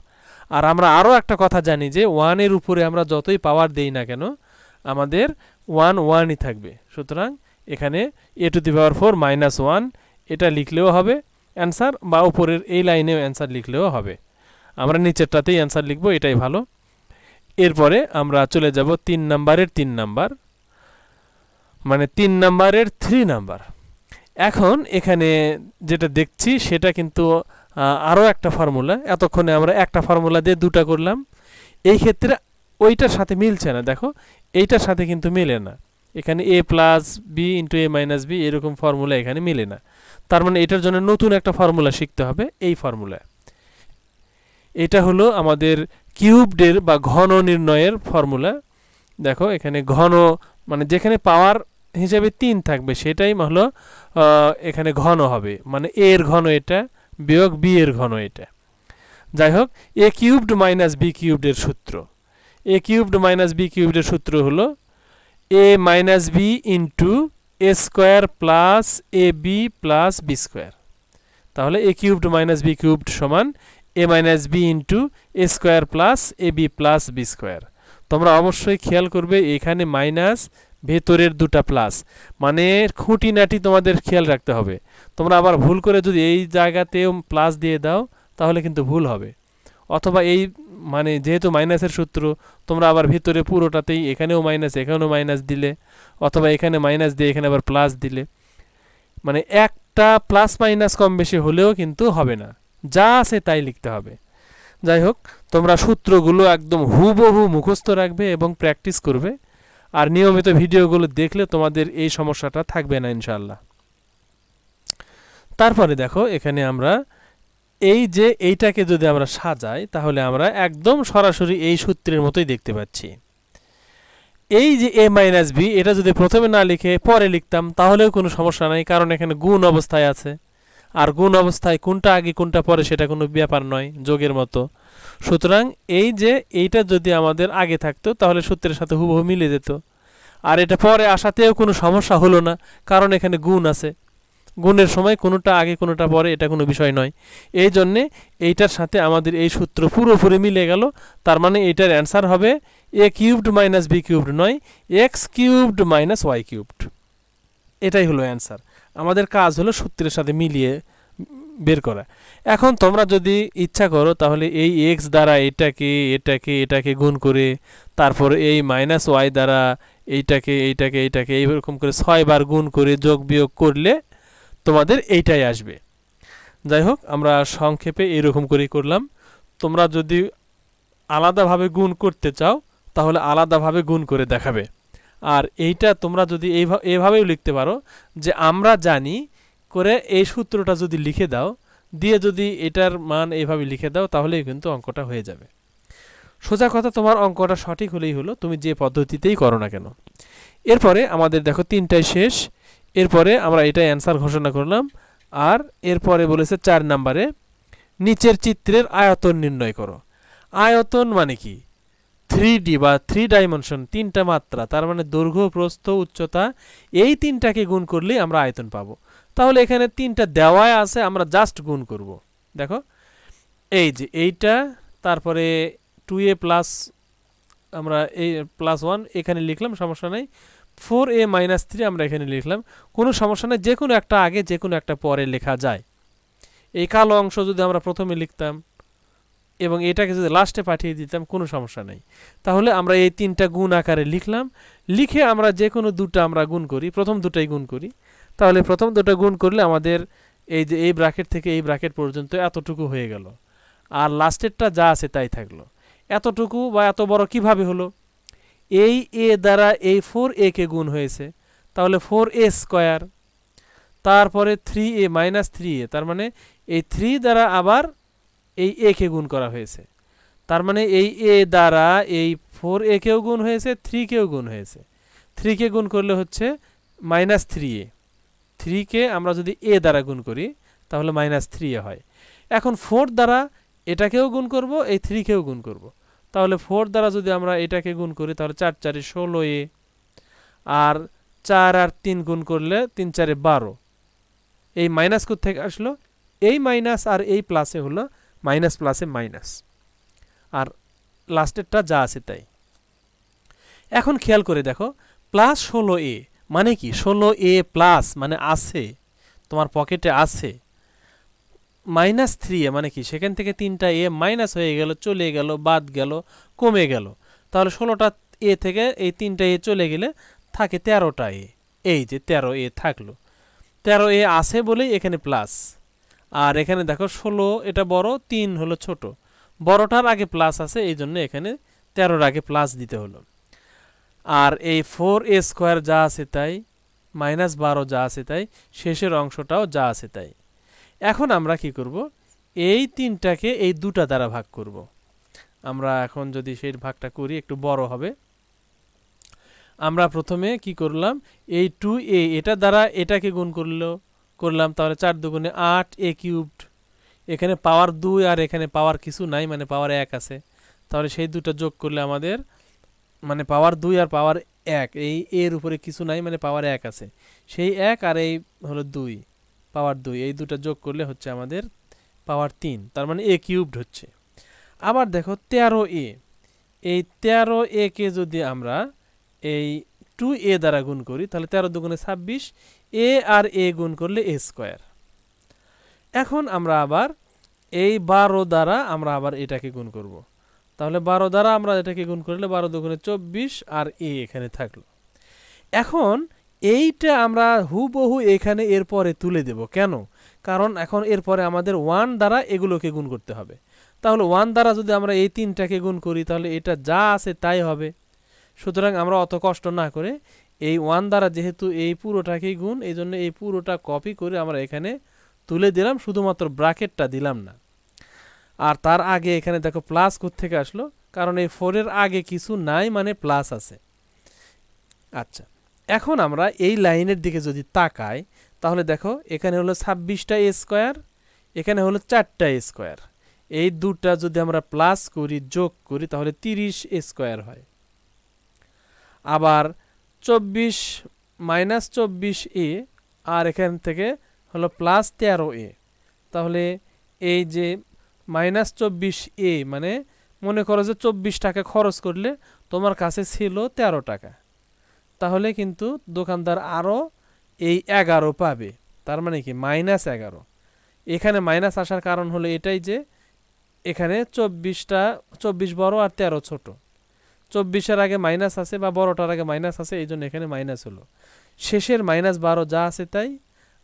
আর আমরা আরও একটা কথা জানি যে ওয়ানের উপরে আমরা যতই পাওয়ার দেই না কেন আমাদের ওয়ান ওয়ানই থাকবে। সুতরাং এখানে A to the power 4 minus one এটা লিখলেও হবে অ্যান্সার, বা উপরের এই লাইনেও অ্যান্সার লিখলেও হবে। আমরা নিচেরটাতেই অ্যান্সার লিখবো, এটাই ভালো। এরপরে আমরা চলে যাব 3 নাম্বারের 3 নাম্বার, মানে 3 নাম্বারের 3 নাম্বার। এখন এখানে যেটা দেখছি সেটা কিন্তু আরও একটা ফর্মুলা, এতক্ষণে আমরা একটা ফর্মুলা দিয়ে দুটা করলাম, এই ক্ষেত্রে ওইটার সাথে মিলছে না। দেখো এইটার সাথে কিন্তু মেলে না, এখানে এ plus B into A minus B এরকম ফর্মুলা এখানে মেলে না। তার মানে এটার জন্য নতুন একটা ফর্মুলা শিখতে হবে। এই ফর্মুলা এটা হলো আমাদের কিউবডের বা ঘন নির্ণয়ের ফর্মুলা। দেখো এখানে ঘন মানে যেখানে পাওয়ার হিসেবে 3 থাকবে সেটাই হলো এখানে ঘন হবে, মানে a এর ঘন এটা বিয়োগ b এর ঘন এটা। যাই হোক, a কিউবড মাইনাস b কিউবডের সূত্র, a কিউবড মাইনাস b কিউবডের সূত্র হলো a minus b into a square plus ab plus b square. তাহলে a cubed minus b cubed সমান a minus b into a square plus ab plus b square. তোমরা অবশ্যই খেয়াল করবে এখানে minus, ভেতরের দুটা প্লাস, মানে খুঁটিনাটি তোমাদের খেয়াল রাখতে হবে। তোমরা আবার ভুল করে যদি এই জায়গাতেও প্লাস দিয়ে দাও তাহলে কিন্তু ভুল হবে, অথবা এই মানে যেহেতু মাইনাসের সূত্র তোমরা আবার ভিতরে পুরোটাতেই এখানেও মাইনাস এখানেও মাইনাস দিলে, অথবা এখানে মাইনাস দিয়ে এখানে আবার প্লাস দিলে, মানে একটা প্লাস মাইনাস কম বেশি হলেও কিন্তু হবে না, যা আছে তাই লিখতে হবে। যাই হোক, তোমরা সূত্রগুলো একদম হুবহু মুখস্থ রাখবে এবং প্র্যাকটিস করবে, আর নিয়মিত ভিডিওগুলো দেখলে তোমাদের এই সমস্যাটা থাকবে না ইনশাআল্লাহ। তারপরে দেখো এখানে আমরা এই যে এইটাকে যদি আমরা সাজাই তাহলে আমরা একদম সরাসরি এই সূত্রের মতোই দেখতে পাচ্ছি। এই যে a মাইনাস b এটা যদি প্রথমে না লিখে পরে লিখতাম তাহলেও কোনো সমস্যা নাই, কারণ এখানে গুণ অবস্থায় আছে, আর গুণ অবস্থায় কোনটা আগে কোনটা পরে সেটা কোনো ব্যাপার নয়, যোগের মতো। সুতরাং এই যে এইটা যদি আমাদের আগে থাকতো তাহলে সূত্রের সাথে হুবহু মিলে যেত, আর এটা পরে আসাতেও কোনো সমস্যা হলো না, কারণ এখানে গুণ আছে। গুণের সময় কোনোটা আগে কোনোটা পরে এটা কোনো বিষয় নয়। এই জন্যে এইটার সাথে আমাদের এই সূত্র পুরোপুরি মিলে গেল। তার মানে এইটার অ্যান্সার হবে a cubed minus b cubed নয়, x cubed minus y cubed. এটাই হলো অ্যান্সার। আমাদের কাজ হলো সূত্রের সাথে মিলিয়ে বের করা। এখন তোমরা যদি ইচ্ছা করো তাহলে এই x দ্বারা এটাকে এটাকে এটাকে গুণ করে তারপর এই মাইনাস y দ্বারা এইটাকে এইটাকে এইটাকে এইরকম করে 6 বার গুণ করে যোগ বিয়োগ করলে তোমাদের এইটাই আসবে। যাই হোক, আমরা সংক্ষেপে এরকম করেই করলাম। তোমরা যদি আলাদাভাবে গুণ করতে চাও তাহলে আলাদাভাবে গুণ করে দেখাবে, আর এইটা তোমরা যদি এইভাবেও লিখতে পারো যে আমরা জানি করে এই সূত্রটা যদি লিখে দাও, দিয়ে যদি এটার মান এইভাবে লিখে দাও তাহলেই কিন্তু অঙ্কটা হয়ে যাবে। সোজা কথা, তোমার অঙ্কটা সঠিক হলেই হলো, তুমি যে পদ্ধতিতেই করো না কেন। এরপরে আমাদের দেখো 3টাই শেষ। এরপরে আমরা এটাই অ্যান্সার ঘোষণা করলাম। আর এরপরে বলেছে 4 নম্বরে নিচের চিত্রের আয়তন নির্ণয় করো। আয়তন মানে কি? 3D বা 3 ডাইমেনশন, 3টা মাত্রা, তার মানে দৈর্ঘ্য প্রস্থ উচ্চতা, এই 3টাকে গুণ করলেই আমরা আয়তন পাবো। তাহলে এখানে 3টা দেওয়াই আছে, আমরা জাস্ট গুণ করব। দেখো এই যে এইটা, তারপরে 2a প্লাস আমরা এই +1 এখানে লিখলাম, সমস্যা নেই। 4a মাইনাস 3 আমরা এখানে লিখলাম, কোনো সমস্যা নেই, যে কোনো একটা আগে যে কোনো একটা পরে লেখা যায়। এই কালো অংশ যদি আমরা প্রথমে লিখতাম এবং এটাকে যদি লাস্টে পাঠিয়ে দিতাম কোনো সমস্যা নেই। তাহলে আমরা এই 3টা গুণ আকারে লিখলাম, লিখে আমরা যে কোনো দুটো আমরা গুণ করি, প্রথম দুটাই গুণ করি। তাহলে প্রথম দুটো গুণ করলে আমাদের এই যে এই ব্র্যাকেট থেকে এই ব্র্যাকেট পর্যন্ত এতটুকু হয়ে গেল, আর লাস্টেরটা যা আছে তাই থাকলো। এতটুকু বা এত বড় কিভাবে হলো? এই a দ্বারা এই 4a কে গুণ হয়েছে, তাহলে 4a স্কোয়ার, তারপরে 3a মাইনাস 3a, তার মানে এই 3 দ্বারা আবার এই a কে গুণ করা হয়েছে, তার মানে এই a দ্বারা এই 4a কেও গুণ হয়েছে, 3 কেও গুণ হয়েছে। 3 কে গুণ করলে হচ্ছে মাইনাস 3a, 3 কে আমরা যদি a দ্বারা গুণ করি তাহলে মাইনাস 3a হয়। এখন 4 দ্বারা এটাকেও গুণ করব, এই 3 কেও গুণ করব, তাহলে 4 দ্বারা যদি আমরা এটাকে গুণ করি তাহলে 4 4 16a, আর 4 আর 3 গুণ করলে 3 4 12। এই মাইনাস কোত্থেকে আসলো? এই মাইনাস আর এই প্লাসে হলো মাইনাস প্লাসে মাইনাস, আর লাস্টেরটা যা আছে তাই। এখন খেয়াল করে দেখো, প্লাস 16a মানে কি? 16a প্লাস মানে আছে, তোমার পকেটে আছে। মাইনাস 3a মানে কি? সেখান থেকে 3টা a মাইনাস হয়ে গেল, চলে গেল, বাদ গেল, কমে গেল। তাহলে 16টা a থেকে এই 3টা a চলে গেলে থাকে 13টা a। এই যে 13a থাকলো, 13a আছে বলেই এখানে প্লাস। আর এখানে দেখো 16 এটা বড়, 3 হলো ছোট, বড়টার আগে প্লাস আছে, এই জন্য এখানে 13-র আগে প্লাস দিতে হলো। আর এই 4a স্কোয়ার যা আছে তাই, মাইনাস 12 যা আছে তাই, শেষের অংশটাও যা আছে তাই। এখন আমরা কি করব? এই 3টাকে এই 2টা দ্বারা ভাগ করব। আমরা এখন যদি সেই ভাগটা করি একটু বড় হবে। আমরা প্রথমে কি করলাম, এই 2a এটা দ্বারা এটাকে গুণ করলাম, তাহলে 4 দুগুণে 8a কিউবড। এখানে পাওয়ার 2 আর এখানে পাওয়ার কিছু নাই, মানে পাওয়ার 1 আছে, তাহলে সেই দুটো যোগ করলে আমাদের মানে পাওয়ার 2 আর পাওয়ার 1, এই এর উপরে কিছু নাই মানে পাওয়ার 1 আছে, সেই 1 আর এই হলো 2 পাওয়ার 2, এই দুটো যোগ করলে হচ্ছে আমাদের পাওয়ার 3, তার মানে a কিউবড হচ্ছে। আবার দেখো 13a, এই 13a কে যদি আমরা এই 2a দ্বারা গুণ করি তাহলে 13 দুগুণে 26, a আর a গুণ করলে a স্কয়ার। এখন আমরা আবার এই 12 দ্বারা আমরা আবার এটাকে গুণ করব, তাহলে 12 দ্বারা আমরা এটাকে গুণ করলে 12 দুগুণে 24 আর a এখানে থাকলো। এখন এইটা আমরা হুবহু এখানে এরপরে তুলে দেব, কেন? কারণ এখন এরপরে আমাদের 1 দ্বারা এগুলোকে গুণ করতে হবে। তাহলে 1 দ্বারা যদি আমরা এই 3টাকে গুণ করি তাহলে এটা যা আছে তাই হবে। সুতরাং আমরা অত কষ্ট না করে এই 1 দ্বারা যেহেতু এই পুরোটাকেই গুণ, এই জন্য এই পুরোটা কপি করে আমরা এখানে তুলে দিলাম, শুধুমাত্র ব্র্যাকেটটা দিলাম না। আর তার আগে এখানে দেখো প্লাস কোত্থেকে আসলো, কারণ এই 4 এর আগে কিছু নাই মানে প্লাস আছে। আচ্ছা, এখন আমরা এই লাইনের দিকে যদি তাকাই তাহলে দেখো এখানে হলো 26টা a স্কয়ার, এখানে হলো 4টা a স্কয়ার, এই দুটা যদি আমরা প্লাস করি যোগ করি তাহলে 30 a স্কয়ার হয়। আবার 24 মাইনাস 24a আর এখান থেকে হলো প্লাস 13a, তাহলে এই যে মাইনাস 24a মানে মনে করো যে 24 টাকা খরচ করলে তোমার কাছে ছিল 13 টাকা, তাহলে কিন্তু দোকানদার আরও এই 11 পাবে, তার মানে কি মাইনাস 11। এখানে মাইনাস আসার কারণ হলো এটাই যে এখানে 24 বড় আর 13 ছোট, 24-এর আগে মাইনাস আছে বা বড়টার আগে মাইনাস আছে, এই জন্য এখানে মাইনাস হলো। শেষের -12 যা আছে তাই,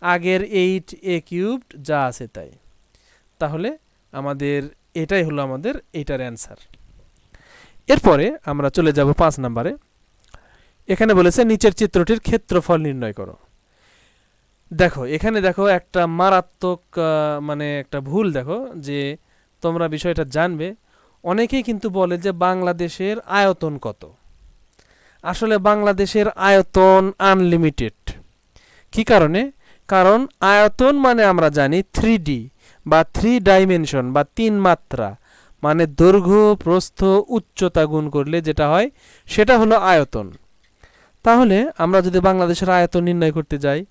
আগের 8a কিউবড যা আছে তাই। তাহলে আমাদের এটাই হলো আমাদের এটার অ্যান্সার। এরপরে আমরা চলে যাব 5 নম্বরে। এখানে বলেছে নিচের চিত্রটির ক্ষেত্রফল নির্ণয় করো। দেখো এখানে দেখো একটা মারাত্মক মানে একটা ভুল, দেখো যে তোমরা বিষয়টা জানবে। অনেকেই কিন্তু বলে যে বাংলাদেশের আয়তন কত। আসলে বাংলাদেশের আয়তন আনলিমিটেড। কি কারণে? কারণ আয়তন মানে আমরা জানি 3D বা 3 ডাইমেনশন বা 3 মাত্রা, মানে দৈর্ঘ্য প্রস্থ উচ্চতা গুণ করলে যেটা হয় সেটা হলো আয়তন। তাহলে আমরা যদি বাংলাদেশের আয়তন নির্ণয় করতে যাই,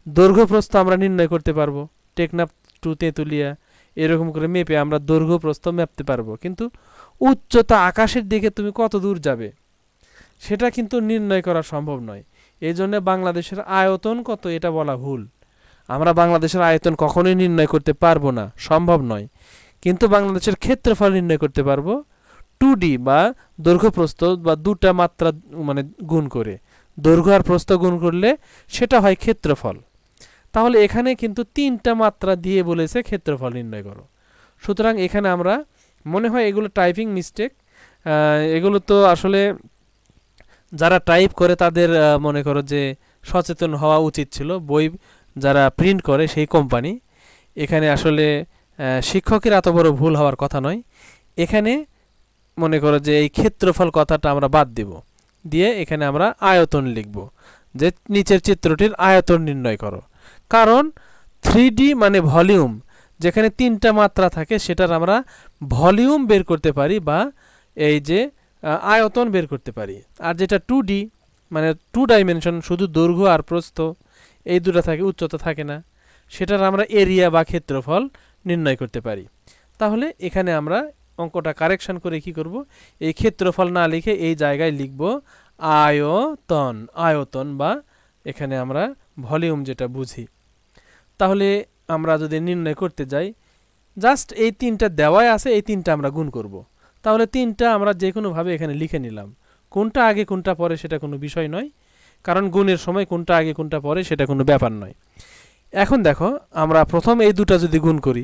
দৈর্ঘ্য প্রস্থ আমরা নির্ণয় করতে পারবো, টেকনাফ টু তেঁতুলিয়া এরকম করে মেপে আমরা দৈর্ঘ্য প্রস্থ মাপতে পারবো, কিন্তু উচ্চতা আকাশের দিকে তুমি কত দূর যাবে সেটা কিন্তু নির্ণয় করা সম্ভব নয়। এই জন্য বাংলাদেশের আয়তন কত এটা বলা ভুল। আমরা বাংলাদেশের আয়তন কখনোই নির্ণয় করতে পারবো না, সম্ভব নয়। কিন্তু বাংলাদেশের ক্ষেত্রফল নির্ণয় করতে পারবো 2D বা দৈর্ঘ্য প্রস্থ বা দুটা মাত্রা মানে গুণ করে, দৈর্ঘ্য আর প্রস্থ গুণ করলে সেটা হয় ক্ষেত্রফল। তাহলে এখানে কিন্তু 3টা মাত্রা দিয়ে বলেছে ক্ষেত্রফল নির্ণয় করো। সুতরাং এখানে আমরা মনে হয় এগুলো টাইপিং মিস্টেক, এগুলো তো আসলে যারা টাইপ করে তাদের মনে করো যে সচেতন হওয়া উচিত ছিল, বই যারা প্রিন্ট করে সেই কোম্পানি। এখানে আসলে শিক্ষকের এত বড় ভুল হওয়ার কথা নয়। এখানে মনে করো যে এই ক্ষেত্রফল কথাটা আমরা বাদ দেব, দিয়ে এখানে আমরা আয়তন লিখব, যে নিচের চিত্রটির আয়তন নির্ণয় করো। কারণ 3D মানে ভলিউম, যেখানে 3টা মাত্রা থাকে সেটার আমরা ভলিউম বের করতে পারি বা এই যে আয়তন বের করতে পারি। আর যেটা 2D মানে 2 ডাইমেনশন, শুধু দৈর্ঘ্য আর প্রস্থ এই দুটো থাকে, উচ্চতা থাকে না, সেটার আমরা এরিয়া বা ক্ষেত্রফল নির্ণয় করতে পারি। তাহলে এখানে আমরা অঙ্কটা কারেকশন করে কি করব, এই ক্ষেত্রফল না লিখে এই জায়গায় লিখব আয়তন, আয়তন বা এখানে আমরা ভলিউম যেটা বুঝি। তাহলে আমরা যদি নির্ণয় করতে যাই, জাস্ট এই 3টা দেওয়াই আছে, এই 3টা আমরা গুণ করব। তাহলে 3টা আমরা যে কোনোভাবে এখানে লিখে নিলাম, কোনটা আগে কোনটা পরে সেটা কোনো বিষয় নয়, কারণ গুণের সময় কোনটা আগে কোনটা পরে সেটা কোনো ব্যাপার নয়। এখন দেখো আমরা প্রথম এই দুটা যদি গুণ করি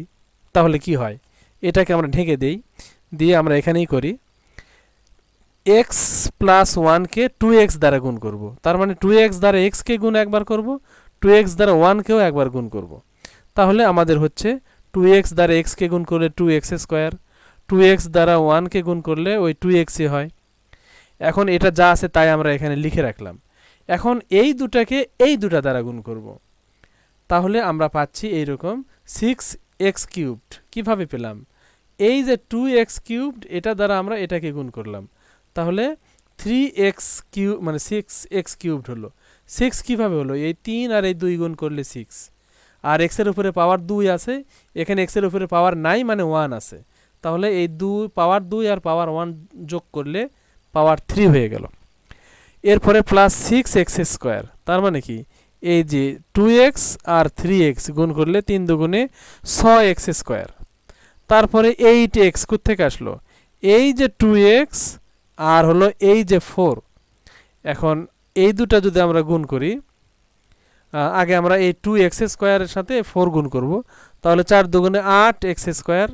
তাহলে কি হয়, এটাকে আমরা ঢেকে দেই, দিয়ে আমরা এখানেই করি x প্লাস 1কে 2x দ্বারা গুণ করব। তার মানে 2x দ্বারা x কে গুণ একবার করব, 2x দ্বারা 1কেও একবার গুণ করব। তাহলে আমাদের হচ্ছে 2x দ্বারা x কে গুণ করলে 2x স্কয়ার, 2x দ্বারা 1 কে গুণ করলে ওই 2x ই হয়। এখন এটা যা আছে তাই আমরা এখানে লিখে রাখলাম। এখন এই দুটাকে এই দুটা দ্বারা গুণ করব, তাহলে আমরা পাচ্ছি এইরকম 6x কিউবড। কিভাবে পেলাম? এই যে 2x কিউবড এটা দ্বারা আমরা এটাকে গুণ করলাম, তাহলে 3x কিউব মানে 6x কিউবড হলো। 6 কিভাবে হলো? এই 3 আর এই 2 গুণ করলে 6, আর x এর উপরে পাওয়ার 2 আছে, এখানে x এর উপরে পাওয়ার নাই মানে 1 আছে, তাহলে এই 2 পাওয়ার 2 আর পাওয়ার 1 যোগ করলে পাওয়ার 3 হয়ে গেল। এরপরে প্লাস 6x স্কয়ার, তার মানে কি এই যে 2x আর 3x গুণ করলে 3 দুগুণে 6x স্কয়ার। তারপরে 8x কোথা থেকে আসলো? এই যে 2x আর হলো এই যে 4, এখন এই দুটা যদি আমরা গুণ করি, আগে আমরা এই 2x স্কয়ারের সাথে 4 গুণ করব, তাহলে 4 দুগুণে 8x স্কয়ার।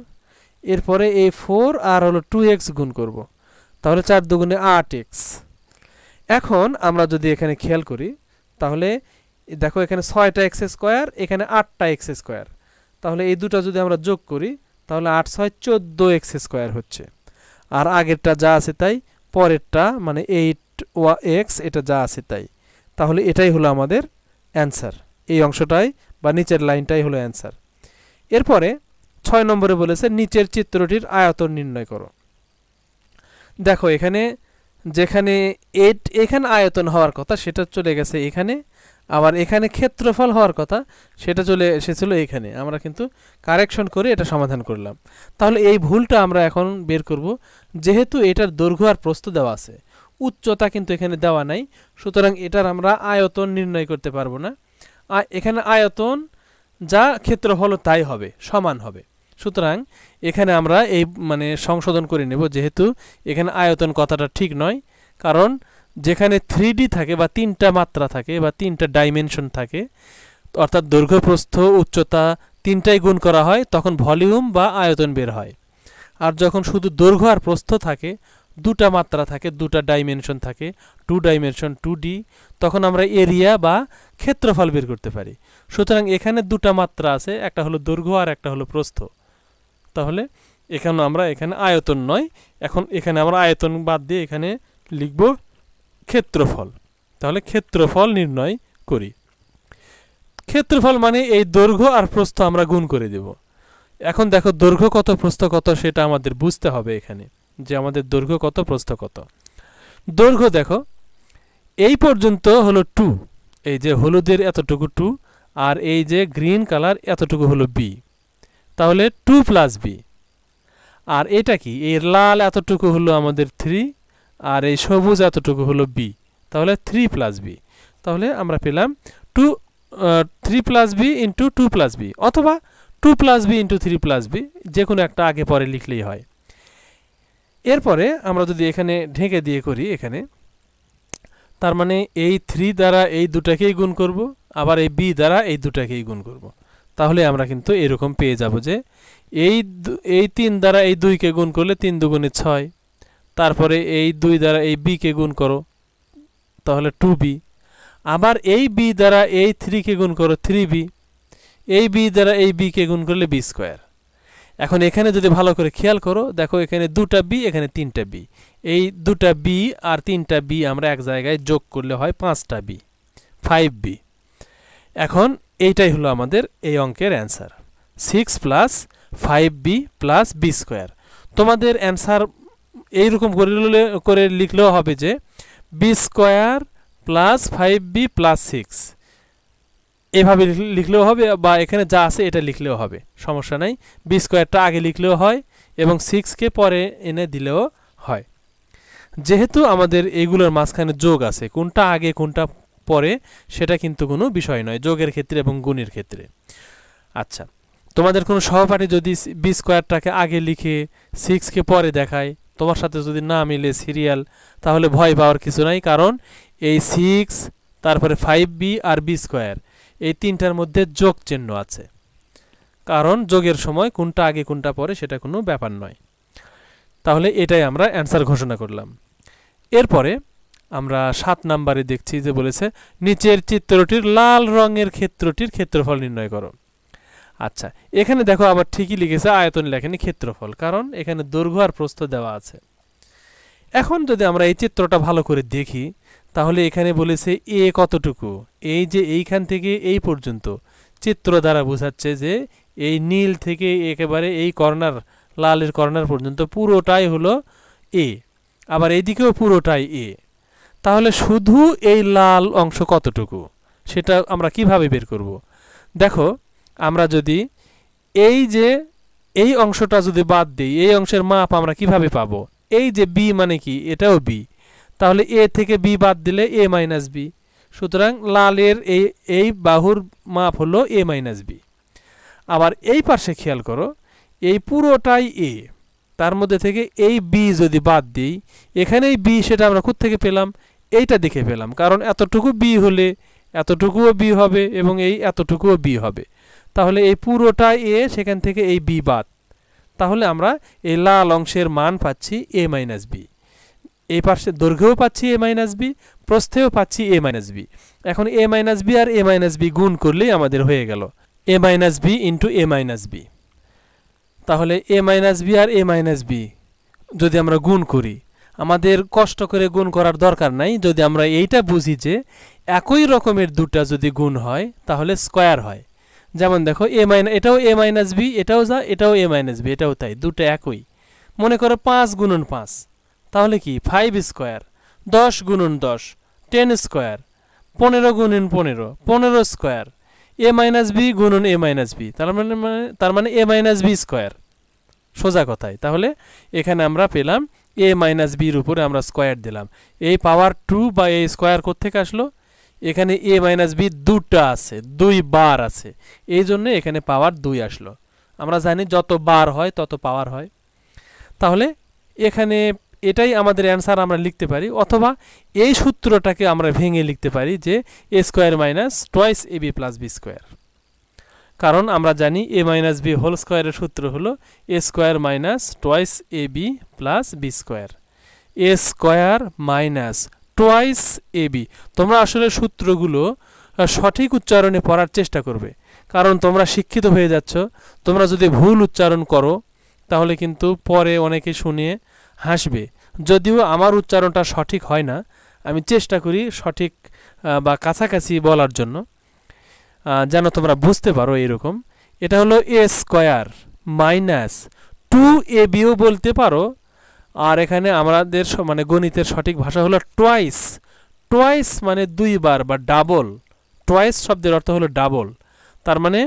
এরপরে এই 4 আর হলো 2x গুণ করব, তাহলে 4 দুগুণে 8x। এখন আমরা যদি এখানে খেয়াল করি, তাহলে দেখো এখানে 6টা x স্কয়ার, এখানে 8টা x স্কয়ার, তাহলে এই দুটা যদি আমরা যোগ করি তাহলে 8 6 14x স্কয়ার হচ্ছে। আর আগেরটা যা আছে তাই, পরেরটা মানে 8x এটা যা আছে তাই, তাহলে এটাই হলো আমাদের অ্যান্সার। এই অংশটাই বা নিচের লাইনটাই হলো অ্যান্সার। এরপরে 6 নম্বরে বলেছে নিচের চিত্রটির আয়তন নির্ণয় করো। দেখো এখানে যেখানে এখানে আয়তন হওয়ার কথা সেটা চলে গেছে এখানে, আবার এখানে ক্ষেত্রফল হওয়ার কথা সেটা চলে এসেছিল এখানে। আমরা কিন্তু কারেকশন করে এটা সমাধান করলাম। তাহলে এই ভুলটা আমরা এখন বের করব। যেহেতু এটার দৈর্ঘ্য আর প্রস্থ দেওয়া আছে, উচ্চতা কিন্তু এখানে দেওয়া নাই, সুতরাং এটার আমরা আয়তন নির্ণয় করতে পারবো না। এখানে আয়তন যা ক্ষেত্রফল তাই হবে, সমান হবে। সুতরাং এখানে আমরা এই মানে সংশোধন করে নেব, যেহেতু এখানে আয়তন কথাটা ঠিক নয়। কারণ যেখানে 3D থাকে বা 3টা মাত্রা থাকে বা 3টা ডাইমেনশন থাকে, অর্থাৎ দৈর্ঘ্য প্রস্থ উচ্চতা 3টাই গুণ করা হয়, তখন ভলিউম বা আয়তন বের হয়। আর যখন শুধু দৈর্ঘ্য আর প্রস্থ থাকে, 2টা মাত্রা থাকে, 2টা ডাইমেনশন থাকে, 2 ডাইমেনশন 2D, তখন আমরা এরিয়া বা ক্ষেত্রফল বের করতে পারি। সুতরাং এখানে 2টা মাত্রা আছে, একটা হলো দৈর্ঘ্য আর একটা হলো প্রস্থ, তাহলে এখানে আমরা এখানে আয়তন নয়, এখন এখানে আমরা আয়তন বাদ দিয়ে এখানে লিখব ক্ষেত্রফল। তাহলে ক্ষেত্রফল নির্ণয় করি। ক্ষেত্রফল মানে এই দৈর্ঘ্য আর প্রস্থ আমরা গুণ করে দেব। এখন দেখো দৈর্ঘ্য কত প্রস্থ কত সেটা আমাদের বুঝতে হবে এখানে, যে আমাদের দৈর্ঘ্য কত প্রস্থ কত। দৈর্ঘ্য দেখো এই পর্যন্ত হলো 2, এই যে হলুদের এতটুকু 2, আর এই যে গ্রিন কালার এতটুকু হলো b, তাহলে 2 প্লাস b। আর এটা কি এই লাল এতটুকু হলো আমাদের 3, আর এই সবুজ এতটুকু হলো b, তাহলে 3 প্লাস b। তাহলে আমরা পেলাম 3 plus b into 2 plus b, অথবা 2 plus b into 3 plus b, যে কোনো একটা আগে পরে লিখলেই হয়। এরপরে আমরা যদি এখানে ঢেকে দিয়ে করি এখানে, তার মানে এই 3 দ্বারা এই দুটাকেই গুণ করব, আবার এই b দ্বারা এই দুটাকেই গুণ করব, তাহলে আমরা কিন্তু এরকম পেয়ে যাব যে এই 3 দ্বারা এই 2 কে গুণ করলে 3 দুগুণে 6, তারপরে এই 2 দ্বারা এই b কে গুণ করো তাহলে 2b, আবার এই b দ্বারা এই 3 কে গুণ করো 3b, এই b দ্বারা এই b কে গুণ করলে b স্কয়ার। এখন এখানে যদি ভালো করে খেয়াল করো, দেখো এখানে 2টা b, এখানে 3টা b, এই 2টা b আর 3টা b আমরা এক জায়গায় যোগ করলে হয় 5টা b, 5b। এখন এইটাই হলো আমাদের এই অঙ্কের answer, 6 plus 5b plus b square. তোমাদের অ্যান্সার এইরকম করে লিখলেও হবে যে b square plus 5b plus 6, এভাবে লিখলেও হবে, বা এখানে যা আছে এটা লিখলেও হবে, সমস্যা নাই। b স্কয়ারটা আগে লিখলেও হয় এবং 6 কে পরে এনে দিলেও হয়। যেহেতু আমাদের এইগুলোর মাঝখানে যোগ আছে, কোনটা আগে কোনটা পরে সেটা কিন্তু কোনো বিষয় নয় যোগের ক্ষেত্রে এবং গুণের ক্ষেত্রে। আচ্ছা, তোমাদের কোনো সহপাঠী যদি b স্কয়ারটাকে আগে লিখে 6 কে পরে দেখায়, তোমার সাথে যদি না মিলে সিরিয়াল, তাহলে ভয় পাওয়ার কিছু নাই, কারণ এই 6 তারপরে 5b আর b স্কয়ার এই তিনটার মধ্যে যোগ চিহ্ন আছে, কারণ যোগের সময় কোনটা আগে কোনটা পরে সেটা কোনো ব্যাপার নয়। তাহলে এটাই আমরা অ্যান্সার ঘোষণা করলাম। এরপরে আমরা 7 নম্বরে দেখছি যে বলেছে নিচের চিত্রটির লাল রঙের ক্ষেত্রটির ক্ষেত্রফল নির্ণয় করো। আচ্ছা, এখানে দেখো আবার ঠিকই লিখেছে, আয়তন লেখেনি ক্ষেত্রফল, কারণ এখানে দৈর্ঘ্য আর প্রস্থ দেওয়া আছে। এখন যদি আমরা এই চিত্রটা ভালো করে দেখি, তাহলে এখানে বলেছে এ কতটুকু, এই যে এইখান থেকে এই পর্যন্ত চিত্র দ্বারা বোঝাচ্ছে যে এই নীল থেকে একেবারে এই কর্নার, লালের কর্নার পর্যন্ত পুরোটাই হলো এ, আবার এইদিকেও পুরোটাই এ। তাহলে শুধু এই লাল অংশ কতটুকু সেটা আমরা কিভাবে বের করব? দেখো, আমরা যদি এই যে এই অংশটা যদি বাদ দিই, এই অংশের মাপ আমরা কিভাবে পাবো? এই যে বি মানে কি, এটাও বি, তাহলে এ থেকে বি বাদ দিলে এ মাইনাস বি। সুতরাং লালের এই বাহুর মাপ হলো এ মাইনাস বি। আবার এই পাশে খেয়াল করো, এই পুরোটাই এ, তার মধ্যে থেকে এই বি যদি বাদ দিই, এখানে এই বি সেটা আমরা কোত্থেকে পেলাম? এইটা দেখে পেলাম, কারণ এতটুকু বি হলে এতটুকুও বি হবে এবং এই এতটুকুও বি হবে। তাহলে এই পুরোটা এ, সেখান থেকে এই বি বাদ, তাহলে আমরা এই লাল অংশের মান পাচ্ছি এ মাইনাস বি। এই পাশে দৈর্ঘ্যও পাচ্ছি এ মাইনাস বি, প্রস্থেও পাচ্ছি এ মাইনাস বি। এখন এ মাইনাস বি আর এ মাইনাস বি গুণ করলেই আমাদের হয়ে গেল এ minus B into A minus B. তাহলে এ মাইনাস বি আর এ মাইনাস বি যদি আমরা গুণ করি, আমাদের কষ্ট করে গুণ করার দরকার নাই। যদি আমরা এইটা বুঝি যে একই রকমের দুটা যদি গুণ হয় তাহলে স্কোয়ার হয়। যেমন দেখো, এটাও এ মাইনাস বি, এটাও যা, এটাও এ মাইনাস বি, এটাও তাই, দুটো একই। মনে করো 5 গুণন 5, তাহলে কি 5 স্কোয়ার, 10 গুণন 10 10 স্কোয়ার, 15 গুণন 15 15 স্কোয়ার, এ মাইনাস বি গুণন এ মাইনাস বি, তার মানে এ মাইনাস বি স্কোয়ার, সোজা কথায়। তাহলে এখানে আমরা পেলাম এ মাইনাস বির উপরে আমরা স্কোয়ার দিলাম। এই পাওয়ার 2 বা এই স্কোয়ার কোত্থেকে আসলো? এখানে এ মাইনাস বি দুটা আছে, 2 বার আছে, এই জন্য এখানে পাওয়ার 2 আসলো। আমরা জানি যত বার হয় তত পাওয়ার হয়। তাহলে এখানে এটাই আমাদের অ্যান্সার আমরা লিখতে পারি, অথবা এই সূত্রটাকে আমরা ভেঙে লিখতে পারি যে এ square minus twice A B plus B square. কারণ আমরা জানি এ মাইনাস বি হোল স্কোয়ারের সূত্র হলো এ square minus twice A B plus B square. A square minus twice A B. তোমরা আসলে সূত্রগুলো সঠিক উচ্চারণে পড়ার চেষ্টা করবে, কারণ তোমরা শিক্ষিত হয়ে যাচ্ছ। তোমরা যদি ভুল উচ্চারণ করো তাহলে কিন্তু পরে অনেকে শুনিয়ে হাসবে। যদিও আমার উচ্চারণটা সঠিক হয় না, আমি চেষ্টা করি সঠিক বা কাছাকাছি বলার জন্য, যেন তোমরা বুঝতে পারো। এরকম এটা হলো এ স্কোয়ার মাইনাস 2ab বলতে পারো। আর এখানে আমাদের মানে গণিতের সঠিক ভাষা হলো টোয়াইস। টোয়াইস মানে 2 বার বা ডাবল। টোয়াইস শব্দের অর্থ হলো ডাবল। তার মানে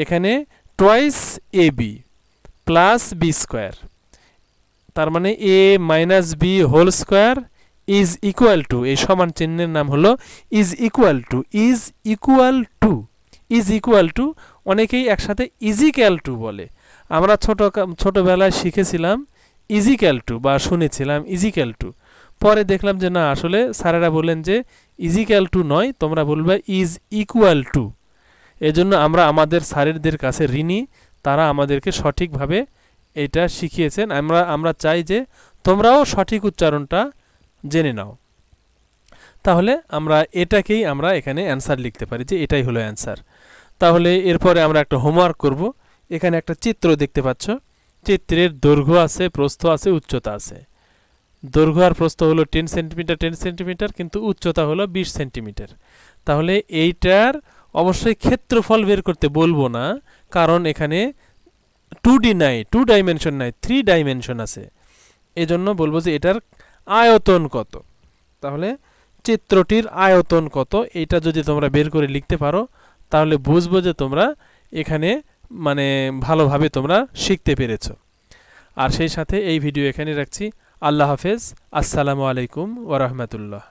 এখানে twice ab plus B square, তার মানে A minus B whole square is equal to, এই সমান চিহ্নের নাম হলো is equal to. Is equal to, is equal to অনেকেই একসাথে ইজিক্যাল টু বলে। আমরা ছোটবেলায় শিখেছিলাম ইজিক্যাল টু বা শুনেছিলাম ইজিক্যাল টু। পরে দেখলাম যে না, আসলে স্যারেরা বললেন যে ইজিক্যাল টু নয়, তোমরা বলবে ইজ ইকুয়াল টু। এজন্য আমরা আমাদের স্যারেদের কাছে ঋণী, তারা আমাদেরকে সঠিকভাবে এটা শিখিয়েছেন। আমরা চাই যে তোমরাও সঠিক উচ্চারণটা জেনে নাও। তাহলে আমরা এটাকেই আমরা এখানে অ্যান্সার লিখতে পারি যে এটাই হলো অ্যান্সার। তাহলে এরপরে আমরা একটা হোমওয়ার্ক করব। এখানে একটা চিত্র দেখতে পাচ্ছ, চিত্রের দৈর্ঘ্য আছে, প্রস্থ আছে, উচ্চতা আছে। দৈর্ঘ্য আর প্রস্থ হলো 10 সেন্টিমিটার 10 সেন্টিমিটার, কিন্তু উচ্চতা হলো 20 সেন্টিমিটার। তাহলে এইটার অবশ্যই ক্ষেত্রফল বের করতে বলবো না, কারণ এখানে 2D নাই, 2 ডাইমেনশন নাই, 3 ডাইমেনশন আছে। এজন্য বলবো যে এটার আয়তন কত। তাহলে চিত্রটির আয়তন কত, এটা যদি তোমরা বের করে লিখতে পারো তাহলে বুঝবো যে তোমরা এখানে মানে ভালোভাবে তোমরা শিখতে পেরেছো। আর সেই সাথে এই ভিডিও এখানে রাখছি। আল্লাহ হাফেজ, আসসালামু আলাইকুম ওয়া রাহমাতুল্লাহ।